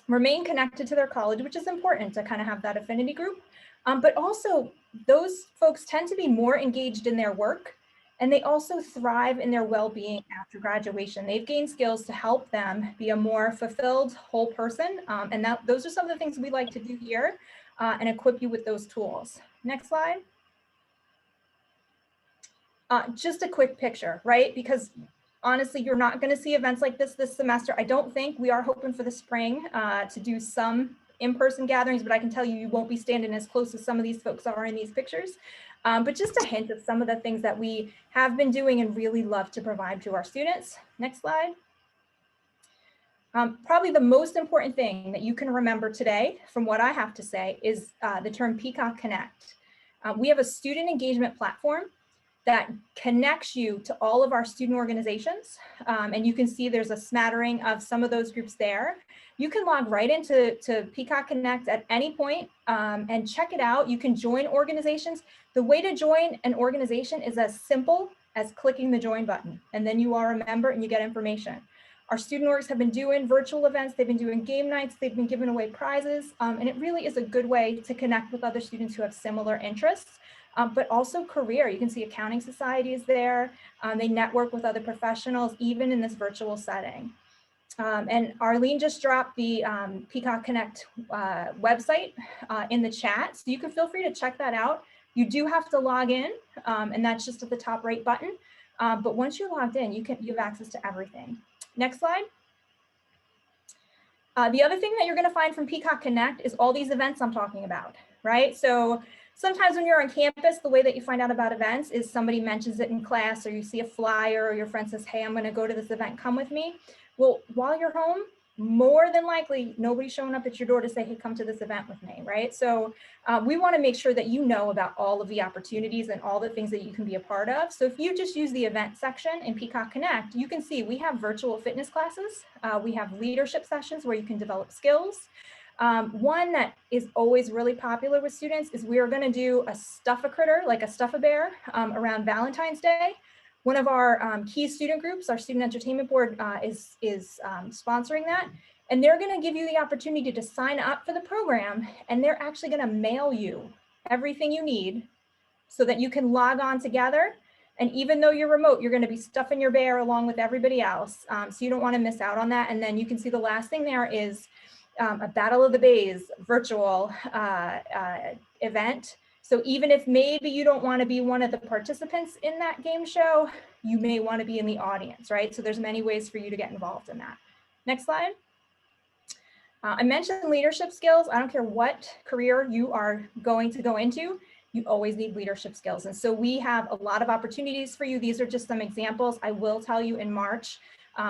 remain connected to their college, which is important to kind of have that affinity group. But also those folks tend to be more engaged in their work, and they also thrive in their well-being after graduation. They've gained skills to help them be a more fulfilled whole person. And those are some of the things we like to do here and equip you with those tools. Next slide. Just a quick picture, right? Because honestly, you're not going to see events like this semester. I don't think. We are hoping for the spring to do some in-person gatherings, but I can tell you, you won't be standing as close as some of these folks are in these pictures. But just a hint of some of the things that we have been doing and really love to provide to our students. Next slide. Probably the most important thing that you can remember today from what I have to say is the term Peacock Connect. We have a student engagement platform that connects you to all of our student organizations. And you can see there's a smattering of some of those groups there. You can log right into Peacock Connect at any point and check it out. You can join organizations. The way to join an organization is as simple as clicking the join button, and then you are a member and you get information. Our student orgs have been doing virtual events. They've been doing game nights. They've been giving away prizes. And it really is a good way to connect with other students who have similar interests. But also career. You can see accounting societies there. They network with other professionals, even in this virtual setting. And Arlene just dropped the Peacock Connect website in the chat. So you can feel free to check that out. You do have to log in, and that's just at the top right button. But once you're logged in, you have access to everything. Next slide. The other thing that you're going to find from Peacock Connect is all these events I'm talking about, right? So sometimes when you're on campus, the way that you find out about events is somebody mentions it in class, or you see a flyer, or your friend says, hey, I'm going to go to this event, come with me. Well, while you're home, more than likely, nobody's showing up at your door to say, hey, come to this event with me, right? So we want to make sure that you know about all of the opportunities and all the things that you can be a part of. So if you just use the event section in Peacock Connect, you can see we have virtual fitness classes. We have leadership sessions where you can develop skills. One that is always really popular with students is we are going to do a Stuff-A-Critter, like a Stuff-A-Bear, around Valentine's Day. One of our key student groups, our Student Entertainment Board, is sponsoring that. And they're going to give you the opportunity to sign up for the program, and they're actually going to mail you everything you need so that you can log on together. And even though you're remote, you're going to be stuffing your bear along with everybody else. So you don't want to miss out on that. And then you can see the last thing there is a Battle of the Bays virtual event. So even if maybe you don't want to be one of the participants in that game show, you may want to be in the audience, right? So there's many ways for you to get involved in that. Next slide. I mentioned leadership skills. I don't care what career you are going to go into, you always need leadership skills. And so we have a lot of opportunities for you. These are just some examples. I will tell you in March,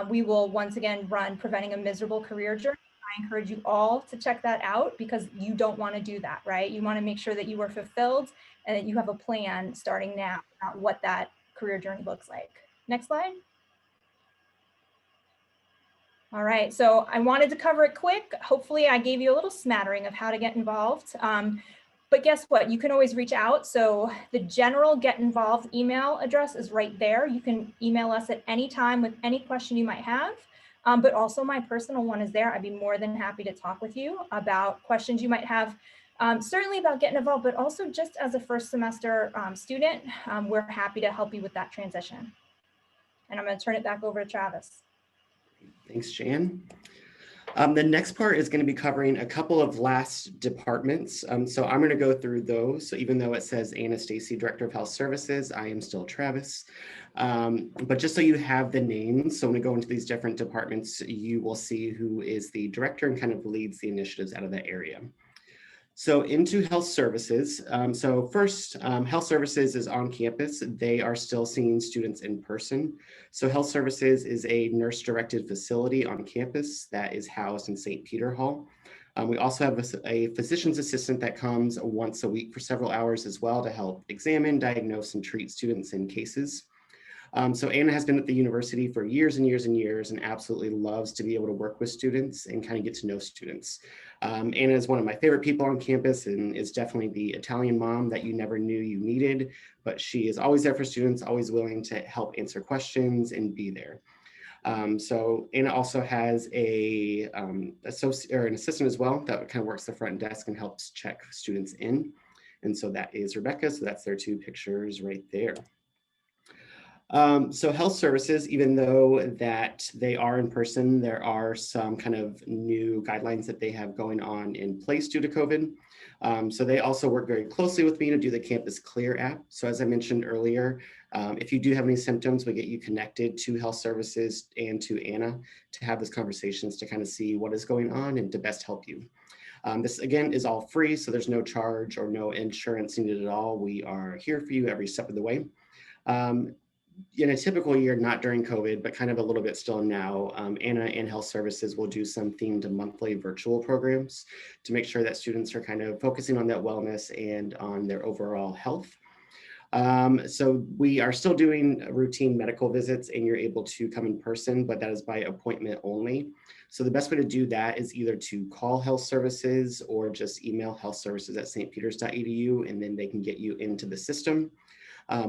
we will once again run Preventing a Miserable Career Journey. I encourage you all to check that out because you don't want to do that, right? You want to make sure that you are fulfilled and that you have a plan starting now about what that career journey looks like. Next slide. All right, so I wanted to cover it quick. Hopefully I gave you a little smattering of how to get involved. But guess what? You can always reach out. So the general Get Involved email address is right there. You can email us at any time with any question you might have. But also my personal one is there. I'd be more than happy to talk with you about questions you might have, certainly about getting involved, but also just as a first semester student, we're happy to help you with that transition. And I'm going to turn it back over to Travis. Thanks, Jan. The next part is going to be covering a couple of last departments. So I'm going to go through those. So even though it says Anna Stacy, Director of Health Services, I am still Travis. But just so you have the names, so when we go into these different departments, you will see who is the director and kind of leads the initiatives out of that area. So into health services. So first, health services is on campus. They are still seeing students in person. So health services is a nurse-directed facility on campus that is housed in St. Peter Hall. We also have a physician's assistant that comes once a week for several hours as well to help examine, diagnose, and treat students in cases. So Anna has been at the university for years and years and years and absolutely loves to be able to work with students and kind of get to know students. Anna is one of my favorite people on campus and is definitely the Italian mom that you never knew you needed, but she is always there for students, always willing to help answer questions and be there. So Anna also has an assistant as well that kind of works the front desk and helps check students in. And so that is Rebecca. So that's their two pictures right there. So health services, even though that they are in person, there are some kind of new guidelines that they have going on in place due to COVID. So they also work very closely with me to do the Campus Clear app. So as I mentioned earlier, if you do have any symptoms, we get you connected to health services and to Anna to have those conversations to kind of see what is going on and to best help you. This again is all free, so there's no charge or no insurance needed at all. We are here for you every step of the way. In a typical year, not during COVID, but kind of a little bit still now, Anna and Health Services will do some themed monthly virtual programs to make sure that students are kind of focusing on that wellness and on their overall health. So we are still doing routine medical visits and you're able to come in person, but that is by appointment only. So the best way to do that is either to call Health Services or just email healthservices@stpeters.edu and then they can get you into the system.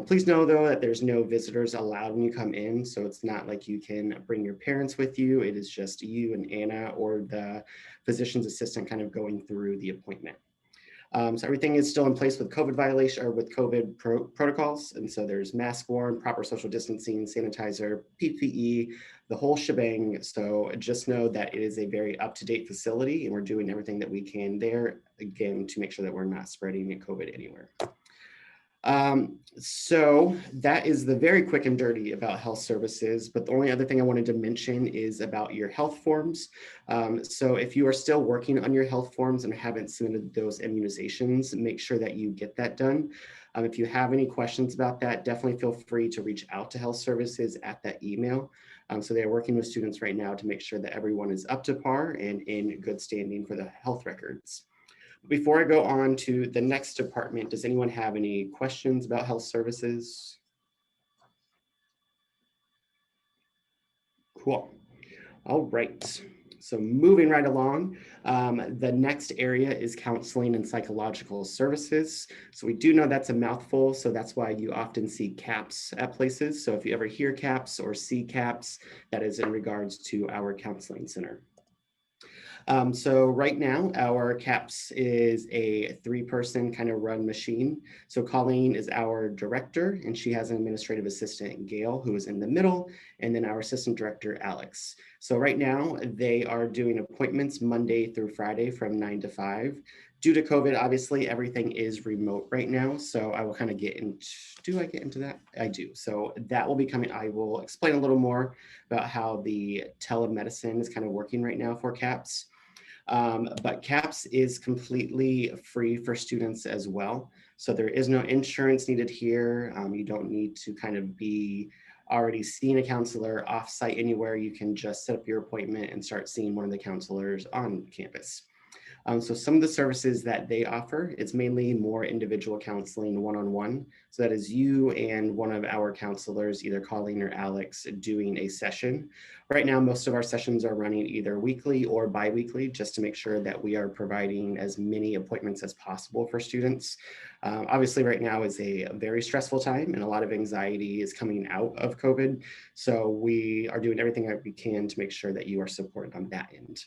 Please know though that there's no visitors allowed when you come in, so it's not like you can bring your parents with you. It is just you and Anna or the physician's assistant kind of going through the appointment. So everything is still in place with COVID protocols, and so there's mask worn, proper social distancing, sanitizer, PPE, the whole shebang. So just know that it is a very up-to-date facility, and we're doing everything that we can there again to make sure that we're not spreading COVID anywhere. So that is the very quick and dirty about health services, but the only other thing I wanted to mention is about your health forms. So if you are still working on your health forms and haven't submitted those immunizations, make sure that you get that done. If you have any questions about that, definitely feel free to reach out to health services at that email. So they're working with students right now to make sure that everyone is up to par and in good standing for the health records. Before I go on to the next department, does anyone have any questions about health services? Cool. All right. So moving right along, the next area is counseling and psychological services. So we do know that's a mouthful, so that's why you often see CAPS at places. So if you ever hear CAPS or see CAPS, that is in regards to our counseling center. So right now, our CAPS is a 3-person kind of run machine. So Colleen is our director, and she has an administrative assistant, Gail, who is in the middle, and then our assistant director, Alex. So right now, they are doing appointments Monday through Friday from 9 to 5. Due to COVID, obviously, everything is remote right now. So I will kind of get into, do I get into that? I do. So that will be coming. I will explain a little more about how the telemedicine is kind of working right now for CAPS. But CAPS is completely free for students as well. So there is no insurance needed here. You don't need to kind of be already seeing a counselor offsite anywhere. You can just set up your appointment and start seeing one of the counselors on campus. So some of the services that they offer, it's mainly more individual counseling one-on-one. So that is you and one of our counselors, either Colleen or Alex, doing a session. Right now, most of our sessions are running either weekly or bi-weekly, just to make sure that we are providing as many appointments as possible for students. Obviously, right now is a very stressful time and a lot of anxiety is coming out of COVID. So we are doing everything that we can to make sure that you are supported on that end.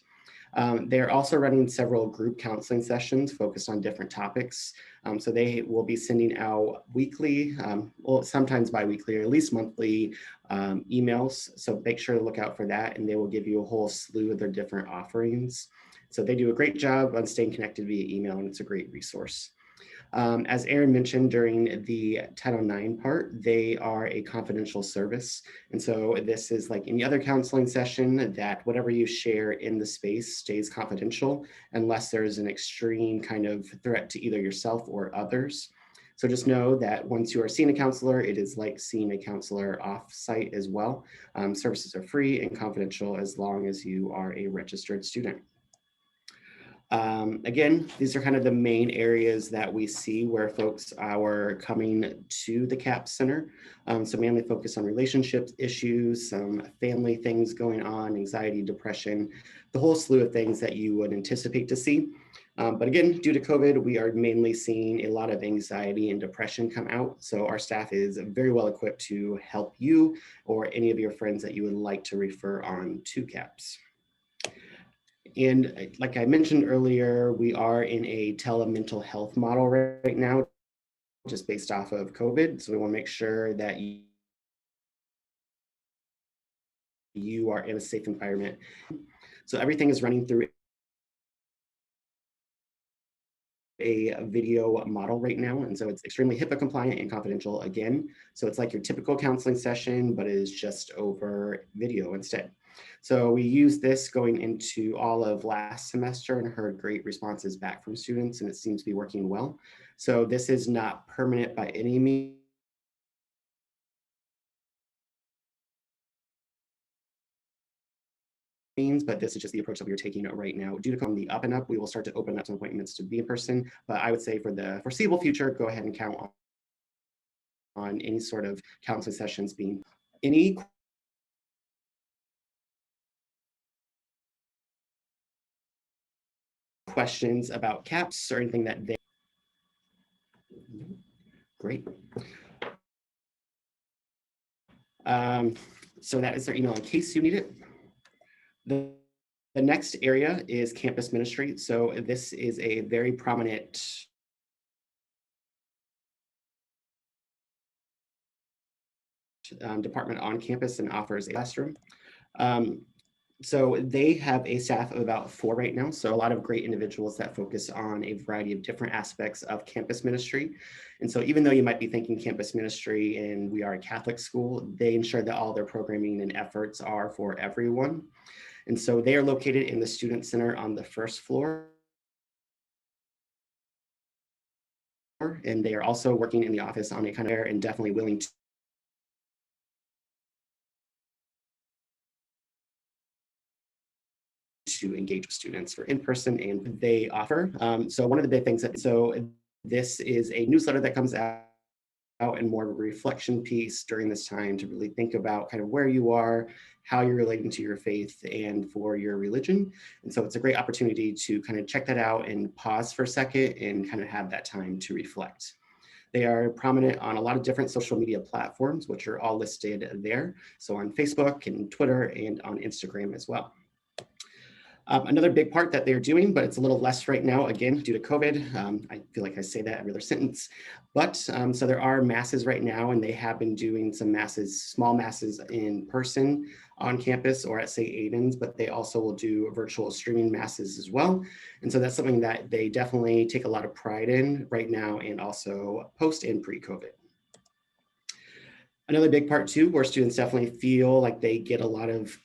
They're also running several group counseling sessions focused on different topics. So they will be sending out weekly, well, sometimes bi-weekly or at least monthly emails. So make sure to look out for that, and they will give you a whole slew of their different offerings. So they do a great job on staying connected via email, and it's a great resource. As Aaron mentioned during the Title IX part, they are a confidential service. And so this is like any other counseling session, that whatever you share in the space stays confidential unless there's an extreme kind of threat to either yourself or others. So just know that once you are seeing a counselor, it is like seeing a counselor off-site as well. Services are free and confidential as long as you are a registered student. Again, these are kind of the main areas that we see where folks are coming to the CAPS Center. So mainly focus on relationships issues, some family things going on, anxiety, depression, the whole slew of things that you would anticipate to see. But again, due to COVID, we are mainly seeing a lot of anxiety and depression come out. So our staff is very well equipped to help you or any of your friends that you would like to refer on to CAPS. And like I mentioned earlier, we are in a telemental health model right now, just based off of COVID. So we want to make sure that you are in a safe environment. So everything is running through a video model right now. And so it's extremely HIPAA compliant and confidential again. So it's like your typical counseling session, but it is just over video instead. So we used this going into all of last semester and heard great responses back from students, and it seems to be working well. So this is not permanent by any means, but this is just the approach that we are taking right now. Due to come the up and up, we will start to open up some appointments to be in person. But I would say for the foreseeable future, go ahead and count on any sort of counseling sessions being any questions about CAPS or anything that they great. So that is their email in case you need it. The next area is campus ministry. So this is a very prominent department on campus and offers a classroom. So they have a staff of about 4 right now. So a lot of great individuals that focus on a variety of different aspects of campus ministry. And so even though you might be thinking campus ministry and we are a Catholic school, they ensure that all their programming and efforts are for everyone. And so they are located in the Student Center on the 1st floor. And they are also working in the office on a kind of and definitely willing to engage with students for in-person, and they offer. So one of the big things this is a newsletter that comes out and more of a reflection piece during this time to really think about kind of where you are, how you're relating to your faith and for your religion. And so it's a great opportunity to kind of check that out and pause for a second and kind of have that time to reflect. They are prominent on a lot of different social media platforms, which are all listed there. So on Facebook and Twitter and on Instagram as well. Another big part that they're doing, but it's a little less right now, again, due to COVID. I feel like I say that every other sentence. But so there are masses right now, and they have been doing some masses, small masses in person on campus or at St. Aidan's, but they also will do virtual streaming masses as well. And so that's something that they definitely take a lot of pride in right now, and also post and pre-COVID. Another big part too, where students definitely feel like they get a lot of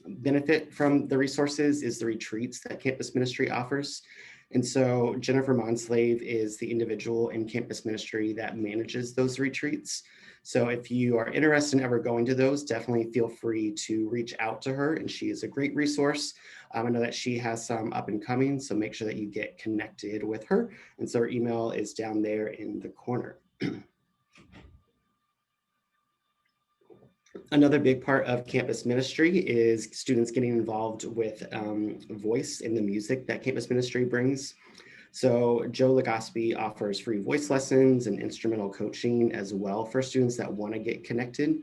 benefit from the resources, is the retreats that campus ministry offers. And so Jennifer Monslave is the individual in campus ministry that manages those retreats. So if you are interested in ever going to those, definitely feel free to reach out to her, and she is a great resource. I know that she has some up and coming, so make sure that you get connected with her. And so her email is down there in the corner. Another big part of campus ministry is students getting involved with voice in the music that campus ministry brings. So Joe Legaspi offers free voice lessons and instrumental coaching as well for students that want to get connected.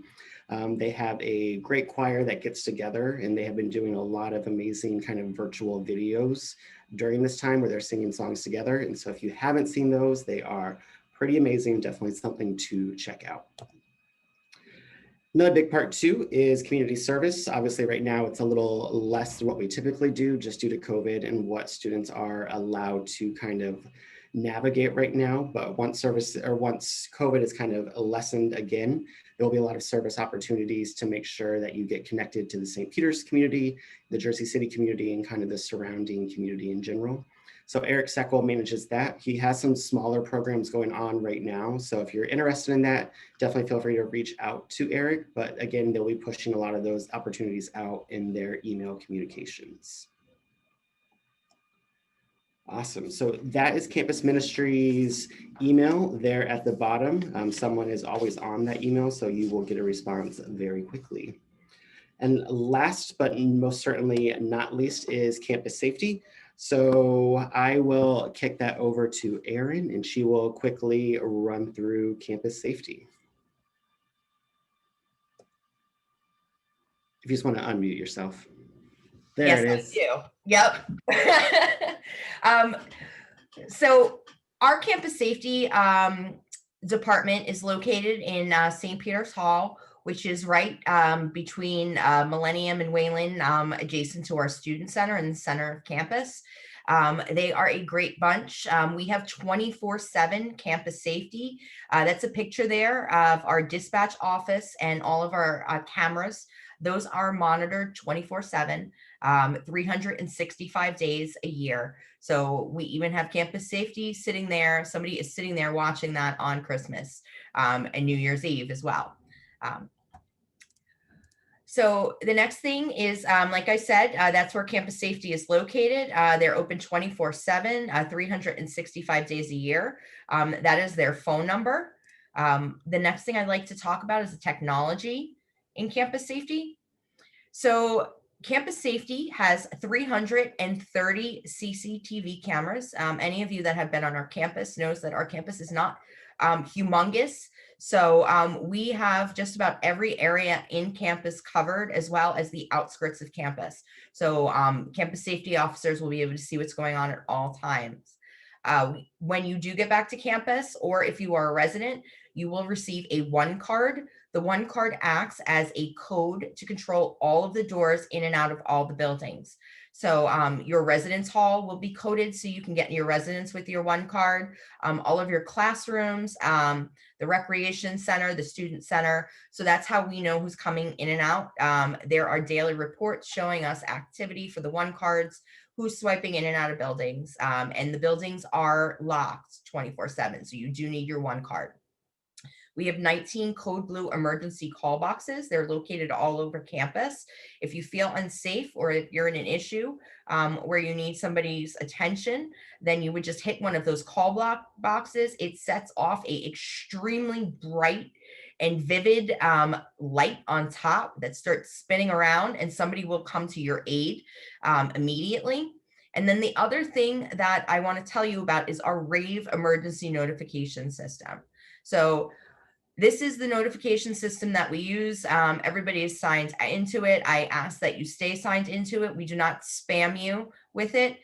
They have a great choir that gets together, and they have been doing a lot of amazing kind of virtual videos during this time where they're singing songs together. And so if you haven't seen those, they are pretty amazing, definitely something to check out. Another big part too is community service. Obviously right now it's a little less than what we typically do just due to COVID and what students are allowed to kind of navigate right now. But once COVID is kind of lessened again, there'll be a lot of service opportunities to make sure that you get connected to the St. Peter's community, the Jersey City community, and kind of the surrounding community in general. So Eric Seckel manages that. He has some smaller programs going on right now. So if you're interested in that, definitely feel free to reach out to Eric. But again, they'll be pushing a lot of those opportunities out in their email communications. Awesome. So that is Campus Ministries email there at the bottom. Someone is always on that email, so you will get a response very quickly. And last but most certainly not least is campus safety. So I will kick that over to Erin, and she will quickly run through campus safety. If you just want to unmute yourself. There it is. Yes, I do. Yep. So our campus safety department is located in St. Peter's Hall, which is right between Millennium and Wayland, adjacent to our student center in the center of campus. They are a great bunch. We have 24/7 campus safety. That's a picture there of our dispatch office and all of our cameras. Those are monitored 24/7, 365 days a year. So we even have campus safety sitting there. Somebody is sitting there watching that on Christmas and New Year's Eve as well. So the next thing is, like I said, that's where campus safety is located. They're open 24/7, 365 days a year. That is their phone number. The next thing I'd like to talk about is the technology in campus safety. So campus safety has 330 CCTV cameras. Any of you that have been on our campus knows that our campus is not humongous. So we have just about every area in campus covered, as well as the outskirts of campus. So campus safety officers will be able to see what's going on at all times. When you do get back to campus, or if you are a resident, you will receive a one card. The one card acts as a code to control all of the doors in and out of all the buildings. So your residence hall will be coded so you can get in your residence with your one card. All of your classrooms, the recreation center, the student center. So that's how we know who's coming in and out. There are daily reports showing us activity for the one cards, who's swiping in and out of buildings. And the buildings are locked 24/7. So you do need your one card. We have 19 code blue emergency call boxes. They're located all over campus. If you feel unsafe, or if you're in an issue where you need somebody's attention, then you would just hit one of those call block boxes. It sets off a extremely bright and vivid light on top that starts spinning around, and somebody will come to your aid immediately. And then the other thing that I want to tell you about is our RAVE emergency notification system. So This is the notification system that we use. Everybody is signed into it. I ask that you stay signed into it. We do not spam you with it.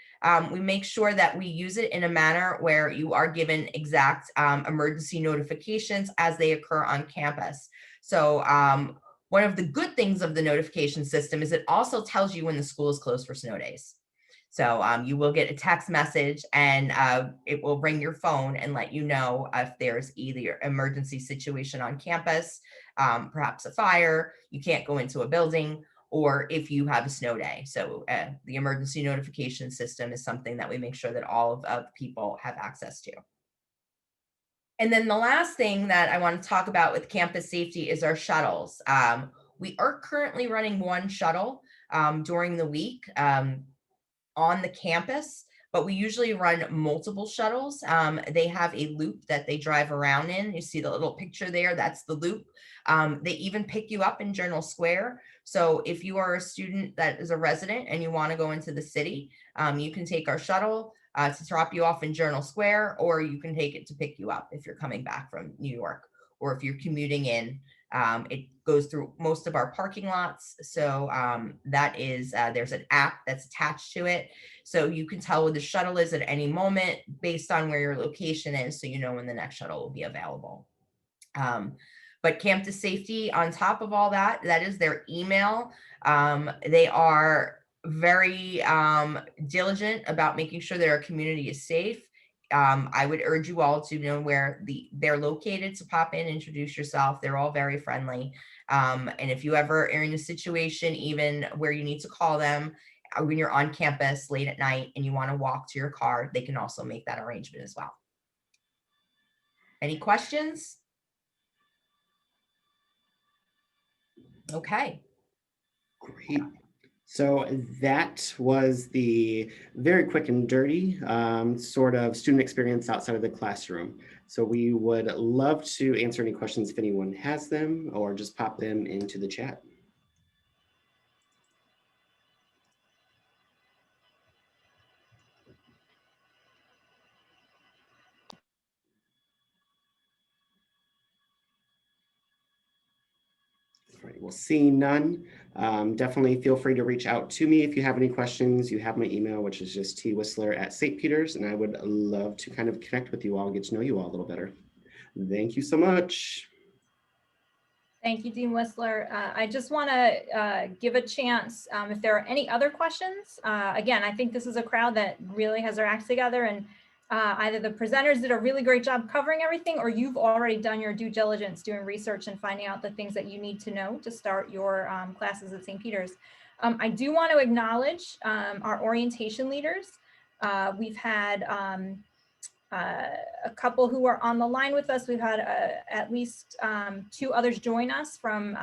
We make sure that we use it in a manner where you are given exact emergency notifications as they occur on campus. So one of the good things of the notification system is it also tells you when the school is closed for snow days. So you will get a text message and it will ring your phone and let you know if there's either emergency situation on campus, perhaps a fire, you can't go into a building, or if you have a snow day. So the emergency notification system is something that we make sure that all of people have access to. And then the last thing that I want to talk about with campus safety is our shuttles. We are currently running one shuttle during the week on the campus, but we usually run multiple shuttles. They have a loop that they drive around in. You see the little picture there, that's the loop. They even pick you up in Journal Square. So if you are a student that is a resident and you want to go into the city, you can take our shuttle to drop you off in Journal Square, or you can take it to pick you up if you're coming back from New York, or if you're commuting in. It goes through most of our parking lots. So that is, there's an app that's attached to it. So you can tell where the shuttle is at any moment based on where your location is. So you know when the next shuttle will be available. But Campus Safety, on top of all that, that is their email. They are very diligent about making sure that our community is safe. I would urge you all to know where they're located, to pop in, introduce yourself. They're all very friendly. And if you ever are in a situation even where you need to call them when you're on campus late at night and you want to walk to your car, they can also make that arrangement as well. Any questions? Okay. Great. So that was the very quick and dirty sort of student experience outside of the classroom. So we would love to answer any questions if anyone has them, or just pop them into the chat. All right, well, seeing none, definitely feel free to reach out to me if you have any questions. You have my email, which is just twhistler@St. and I would love to kind of connect with you all, get to know you all a little better. Thank you so much. Thank you, Dean Whistler. I just want to give a chance if there are any other questions. Again, I think this is a crowd that really has their acts together, and either the presenters did a really great job covering everything, or you've already done your due diligence doing research and finding out the things that you need to know to start your classes at St. Peter's. I do want to acknowledge our orientation leaders. We've had a couple who are on the line with us. We've had at least 2 others join us from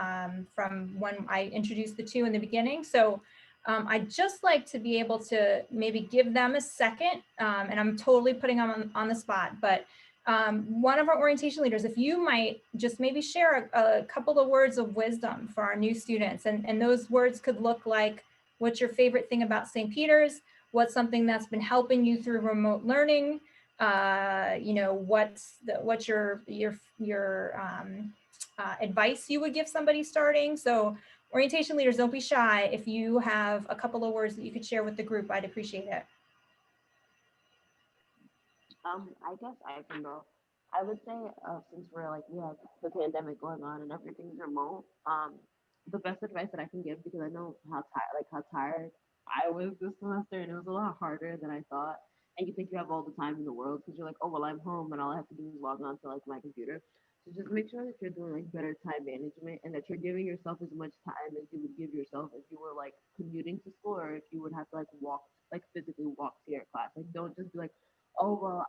when I introduced the 2 in the beginning. So I'd just like to be able to maybe give them a second, and I'm totally putting them on the spot, but one of our orientation leaders, if you might just maybe share a couple of words of wisdom for our new students, and those words could look like, what's your favorite thing about St. Peter's? What's something that's been helping you through remote learning? You know, what's your advice you would give somebody starting? So orientation leaders, don't be shy. If you have a couple of words that you could share with the group, I'd appreciate it. I guess I can go. I would say since we're like, we have the pandemic going on and everything's remote, the best advice that I can give, because I know how tired I was this semester, and it was a lot harder than I thought. And you think you have all the time in the world because you're like, oh well, I'm home and all I have to do is log on to like my computer. So just make sure that you're doing like better time management, and that you're giving yourself as much time as you would give yourself if you were like commuting to school, or if you would have to like walk, like physically walk to your class. Like don't just be like, oh well,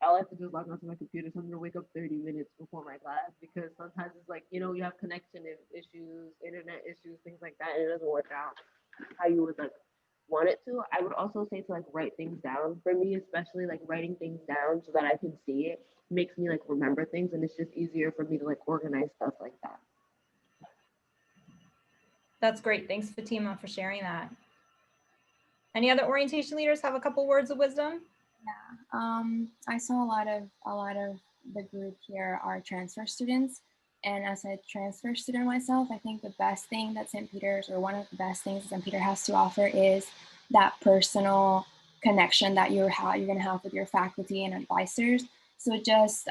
all I have to do is log onto my computer, so I'm gonna wake up 30 minutes before my class, because sometimes it's like, you know, you have connection issues, internet issues, things like that, and it doesn't work out how you would like want it to. I would also say to like write things down. For me, especially like writing things down so that I can see it makes me like remember things, and it's just easier for me to like organize stuff like that. That's great. Thanks, Fatima, for sharing that. Any other orientation leaders have a couple words of wisdom? Yeah, I saw a lot of the group here are transfer students. And as a transfer student myself, I think the best thing that St. Peter's, or one of the best things St. Peter has to offer, is that personal connection that you're going to have with your faculty and advisors. So just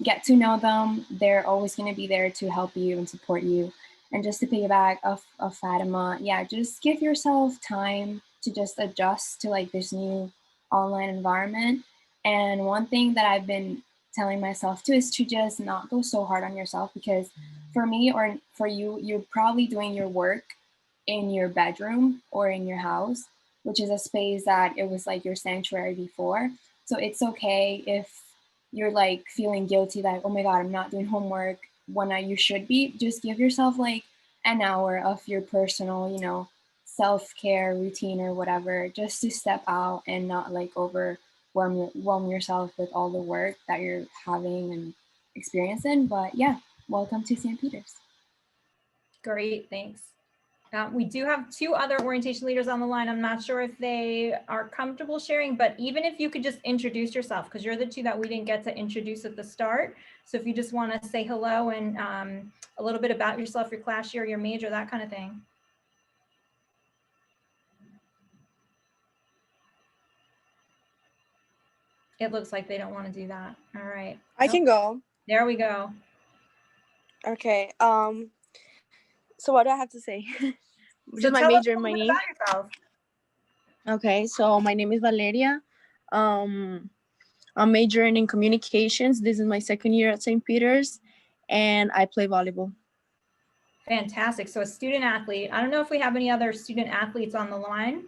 get to know them. They're always going to be there to help you and support you. And just to piggyback of Fatima, yeah, just give yourself time to just adjust to like this new online environment. And one thing that I've been telling myself too is to just not go so hard on yourself, because for me or for you, you're probably doing your work in your bedroom or in your house, which is a space that it was like your sanctuary before. So it's okay if you're like feeling guilty, like, oh my God, I'm not doing homework when you should be. Just give yourself like an hour of your personal, self-care routine or whatever, just to step out and not like overwhelm yourself with all the work that you're having and experiencing. But yeah, welcome to St. Peter's. Great, thanks. We do have two other orientation leaders on the line. I'm not sure if they are comfortable sharing, but even if you could just introduce yourself, because you're the two that we didn't get to introduce at the start. So if you just want to say hello and a little bit about yourself, your class year, your major, that kind of thing. It looks like they don't want to do that. All right. I can go. There we go. Okay. So what do I have to say? Just my tell us major a and my little bit name. about yourself. Okay, so my name is Valeria. I'm majoring in communications. This is my second year at St. Peter's, and I play volleyball. Fantastic. So a student athlete. I don't know if we have any other student athletes on the line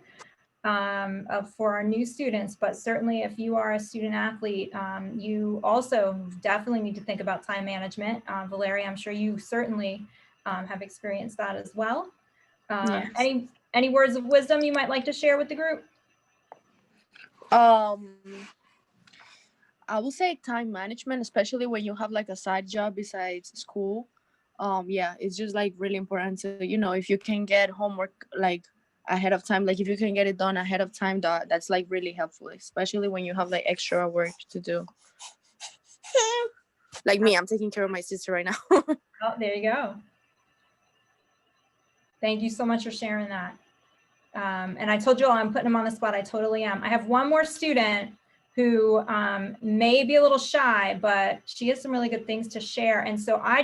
for our new students, but certainly if you are a student athlete, you also definitely need to think about time management. Valeria, I'm sure you certainly have experienced that as well. Yes. Any words of wisdom you might like to share with the group? I will say time management, especially when you have like a side job besides school. Yeah, it's just like really important to, if you can get homework like ahead of time, like if you can get it done ahead of time, that's like really helpful, especially when you have like extra work to do. Like me, I'm taking care of my sister right now. Oh, there you go. Thank you so much for sharing that. And I told you all I'm putting them on the spot. I totally am. I have one more student who may be a little shy, but she has some really good things to share. And so I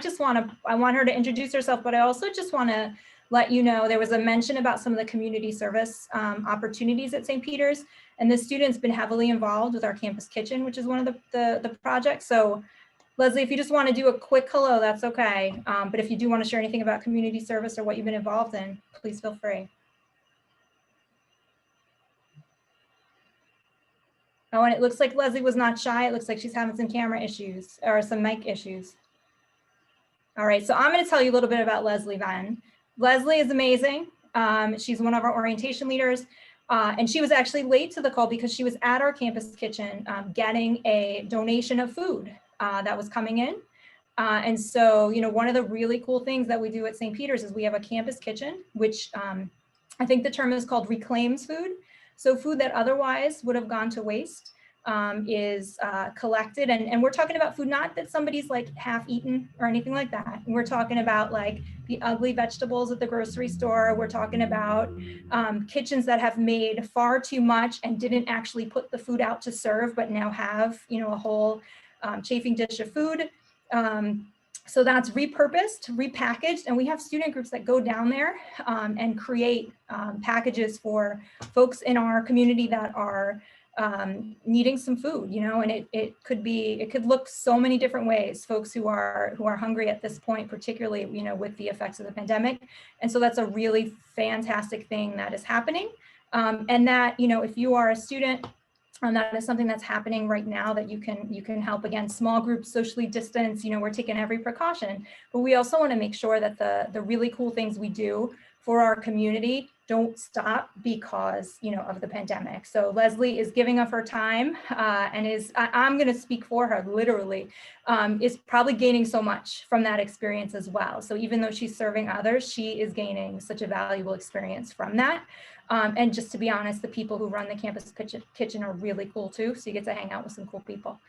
want her to introduce herself, but I also just want to let you know, there was a mention about some of the community service opportunities at St. Peter's, and this student's been heavily involved with our campus kitchen, which is one of the projects. So Leslie, if you just want to do a quick hello, that's okay. But if you do want to share anything about community service or what you've been involved in, please feel free. Oh, and it looks like Leslie was not shy. It looks like she's having some camera issues or some mic issues. All right, so I'm going to tell you a little bit about Leslie then. Leslie is amazing. She's one of our orientation leaders. And she was actually late to the call because she was at our campus kitchen getting a donation of food that was coming in. And so, one of the really cool things that we do at St. Peter's is we have a campus kitchen, which I think the term is called reclaims food. So food that otherwise would have gone to waste is collected. And we're talking about food, not that somebody's like half eaten or anything like that. We're talking about like the ugly vegetables at the grocery store. We're talking about kitchens that have made far too much and didn't actually put the food out to serve, but now have, a whole chafing dish of food. So that's repurposed, repackaged, and we have student groups that go down there and create packages for folks in our community that are needing some food, and it could look so many different ways. Folks who are hungry at this point, particularly, with the effects of the pandemic. And so that's a really fantastic thing that is happening. And that, if you are a student, that is something that's happening right now that you can help. Again, small groups, socially distance, we're taking every precaution, but we also want to make sure that the really cool things we do for our community don't stop because, of the pandemic. So Leslie is giving of her time and I'm going to speak for her, literally, is probably gaining so much from that experience as well. So even though she's serving others, she is gaining such a valuable experience from that. And just to be honest, the people who run the campus kitchen are really cool too. So you get to hang out with some cool people.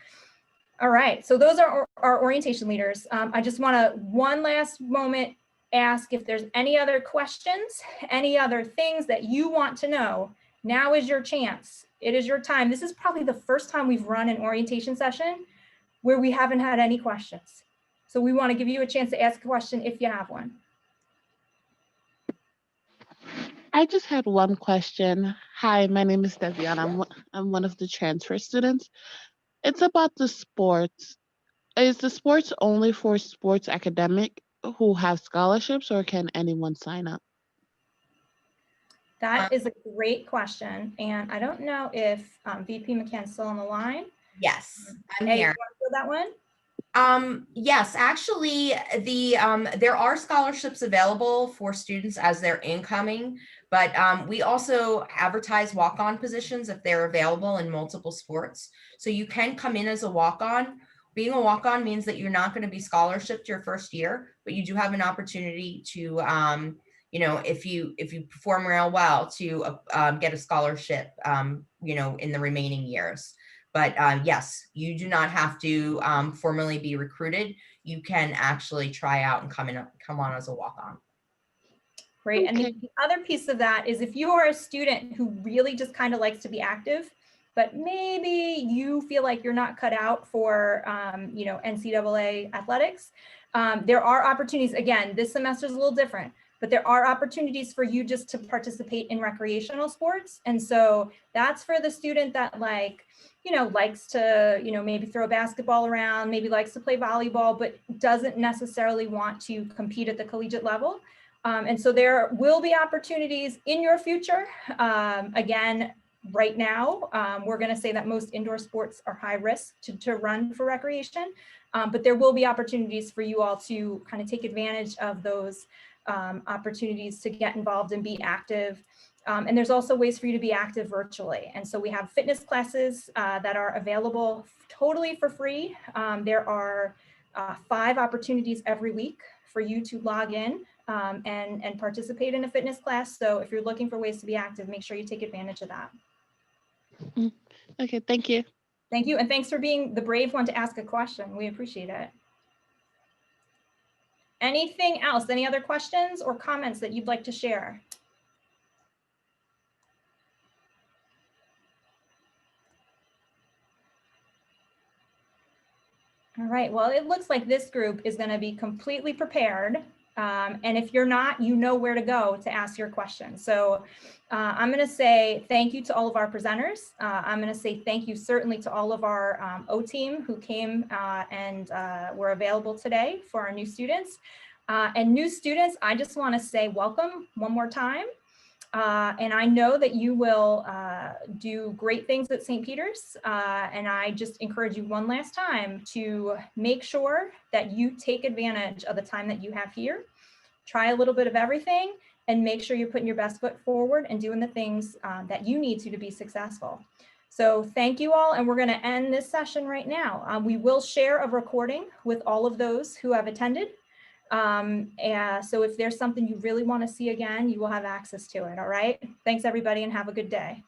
All right, so those are our orientation leaders. I just want to one last moment ask if there's any other questions, any other things that you want to know. Now is your chance. It is your time. This is probably the first time we've run an orientation session where we haven't had any questions. So we want to give you a chance to ask a question if you have one. I just had one question. Hi, my name is Devian. I'm one of the transfer students. It's about the sports. Is the sports only for sports academic who have scholarships, or can anyone sign up? That is a great question. And I don't know if VP McCann's still on the line. Yes, I'm Hey, you here. want to fill that one? Yes, actually, there are scholarships available for students as they're incoming, but we also advertise walk-on positions if they're available in multiple sports. So you can come in as a walk-on. Being a walk-on means that you're not going to be scholarshiped your first year, but you do have an opportunity to, you know, if you perform real well, to get a scholarship, you know, in the remaining years. But yes, you do not have to formally be recruited. You can actually try out and come on as a walk-on. Great. And Okay. the other piece of that is if you are a student who really just kind of likes to be active, but maybe you feel like you're not cut out for, you know, NCAA athletics, there are opportunities. Again, this semester is a little different, but there are opportunities for you just to participate in recreational sports. And so that's for the student that, like, you know, likes to, you know, maybe throw a basketball around, maybe likes to play volleyball, but doesn't necessarily want to compete at the collegiate level. And so there will be opportunities in your future. Again, right now, we're going to say that most indoor sports are high risk to run for recreation, but there will be opportunities for you all to kind of take advantage of those opportunities to get involved and be active. And there's also ways for you to be active virtually. And so we have fitness classes that are available totally for free. There are 5 opportunities every week for you to log in and participate in a fitness class. So if you're looking for ways to be active, make sure you take advantage of that. Okay, thank you. Thank you. And thanks for being the brave one to ask a question. We appreciate it. Anything else? Any other questions or comments that you'd like to share? All right, well, it looks like this group is going to be completely prepared. And if you're not, you know where to go to ask your question. So I'm going to say thank you to all of our presenters. I'm going to say thank you certainly to all of our O team who came and were available today for our new students. And new students, I just want to say welcome one more time. And I know that you will do great things at St. Peter's. And I just encourage you one last time to make sure that you take advantage of the time that you have here. Try a little bit of everything and make sure you're putting your best foot forward and doing the things that you need to be successful. So thank you all. And we're going to end this session right now. We will share a recording with all of those who have attended. So if there's something you really want to see again, you will have access to it. All right. Thanks, everybody, and have a good day.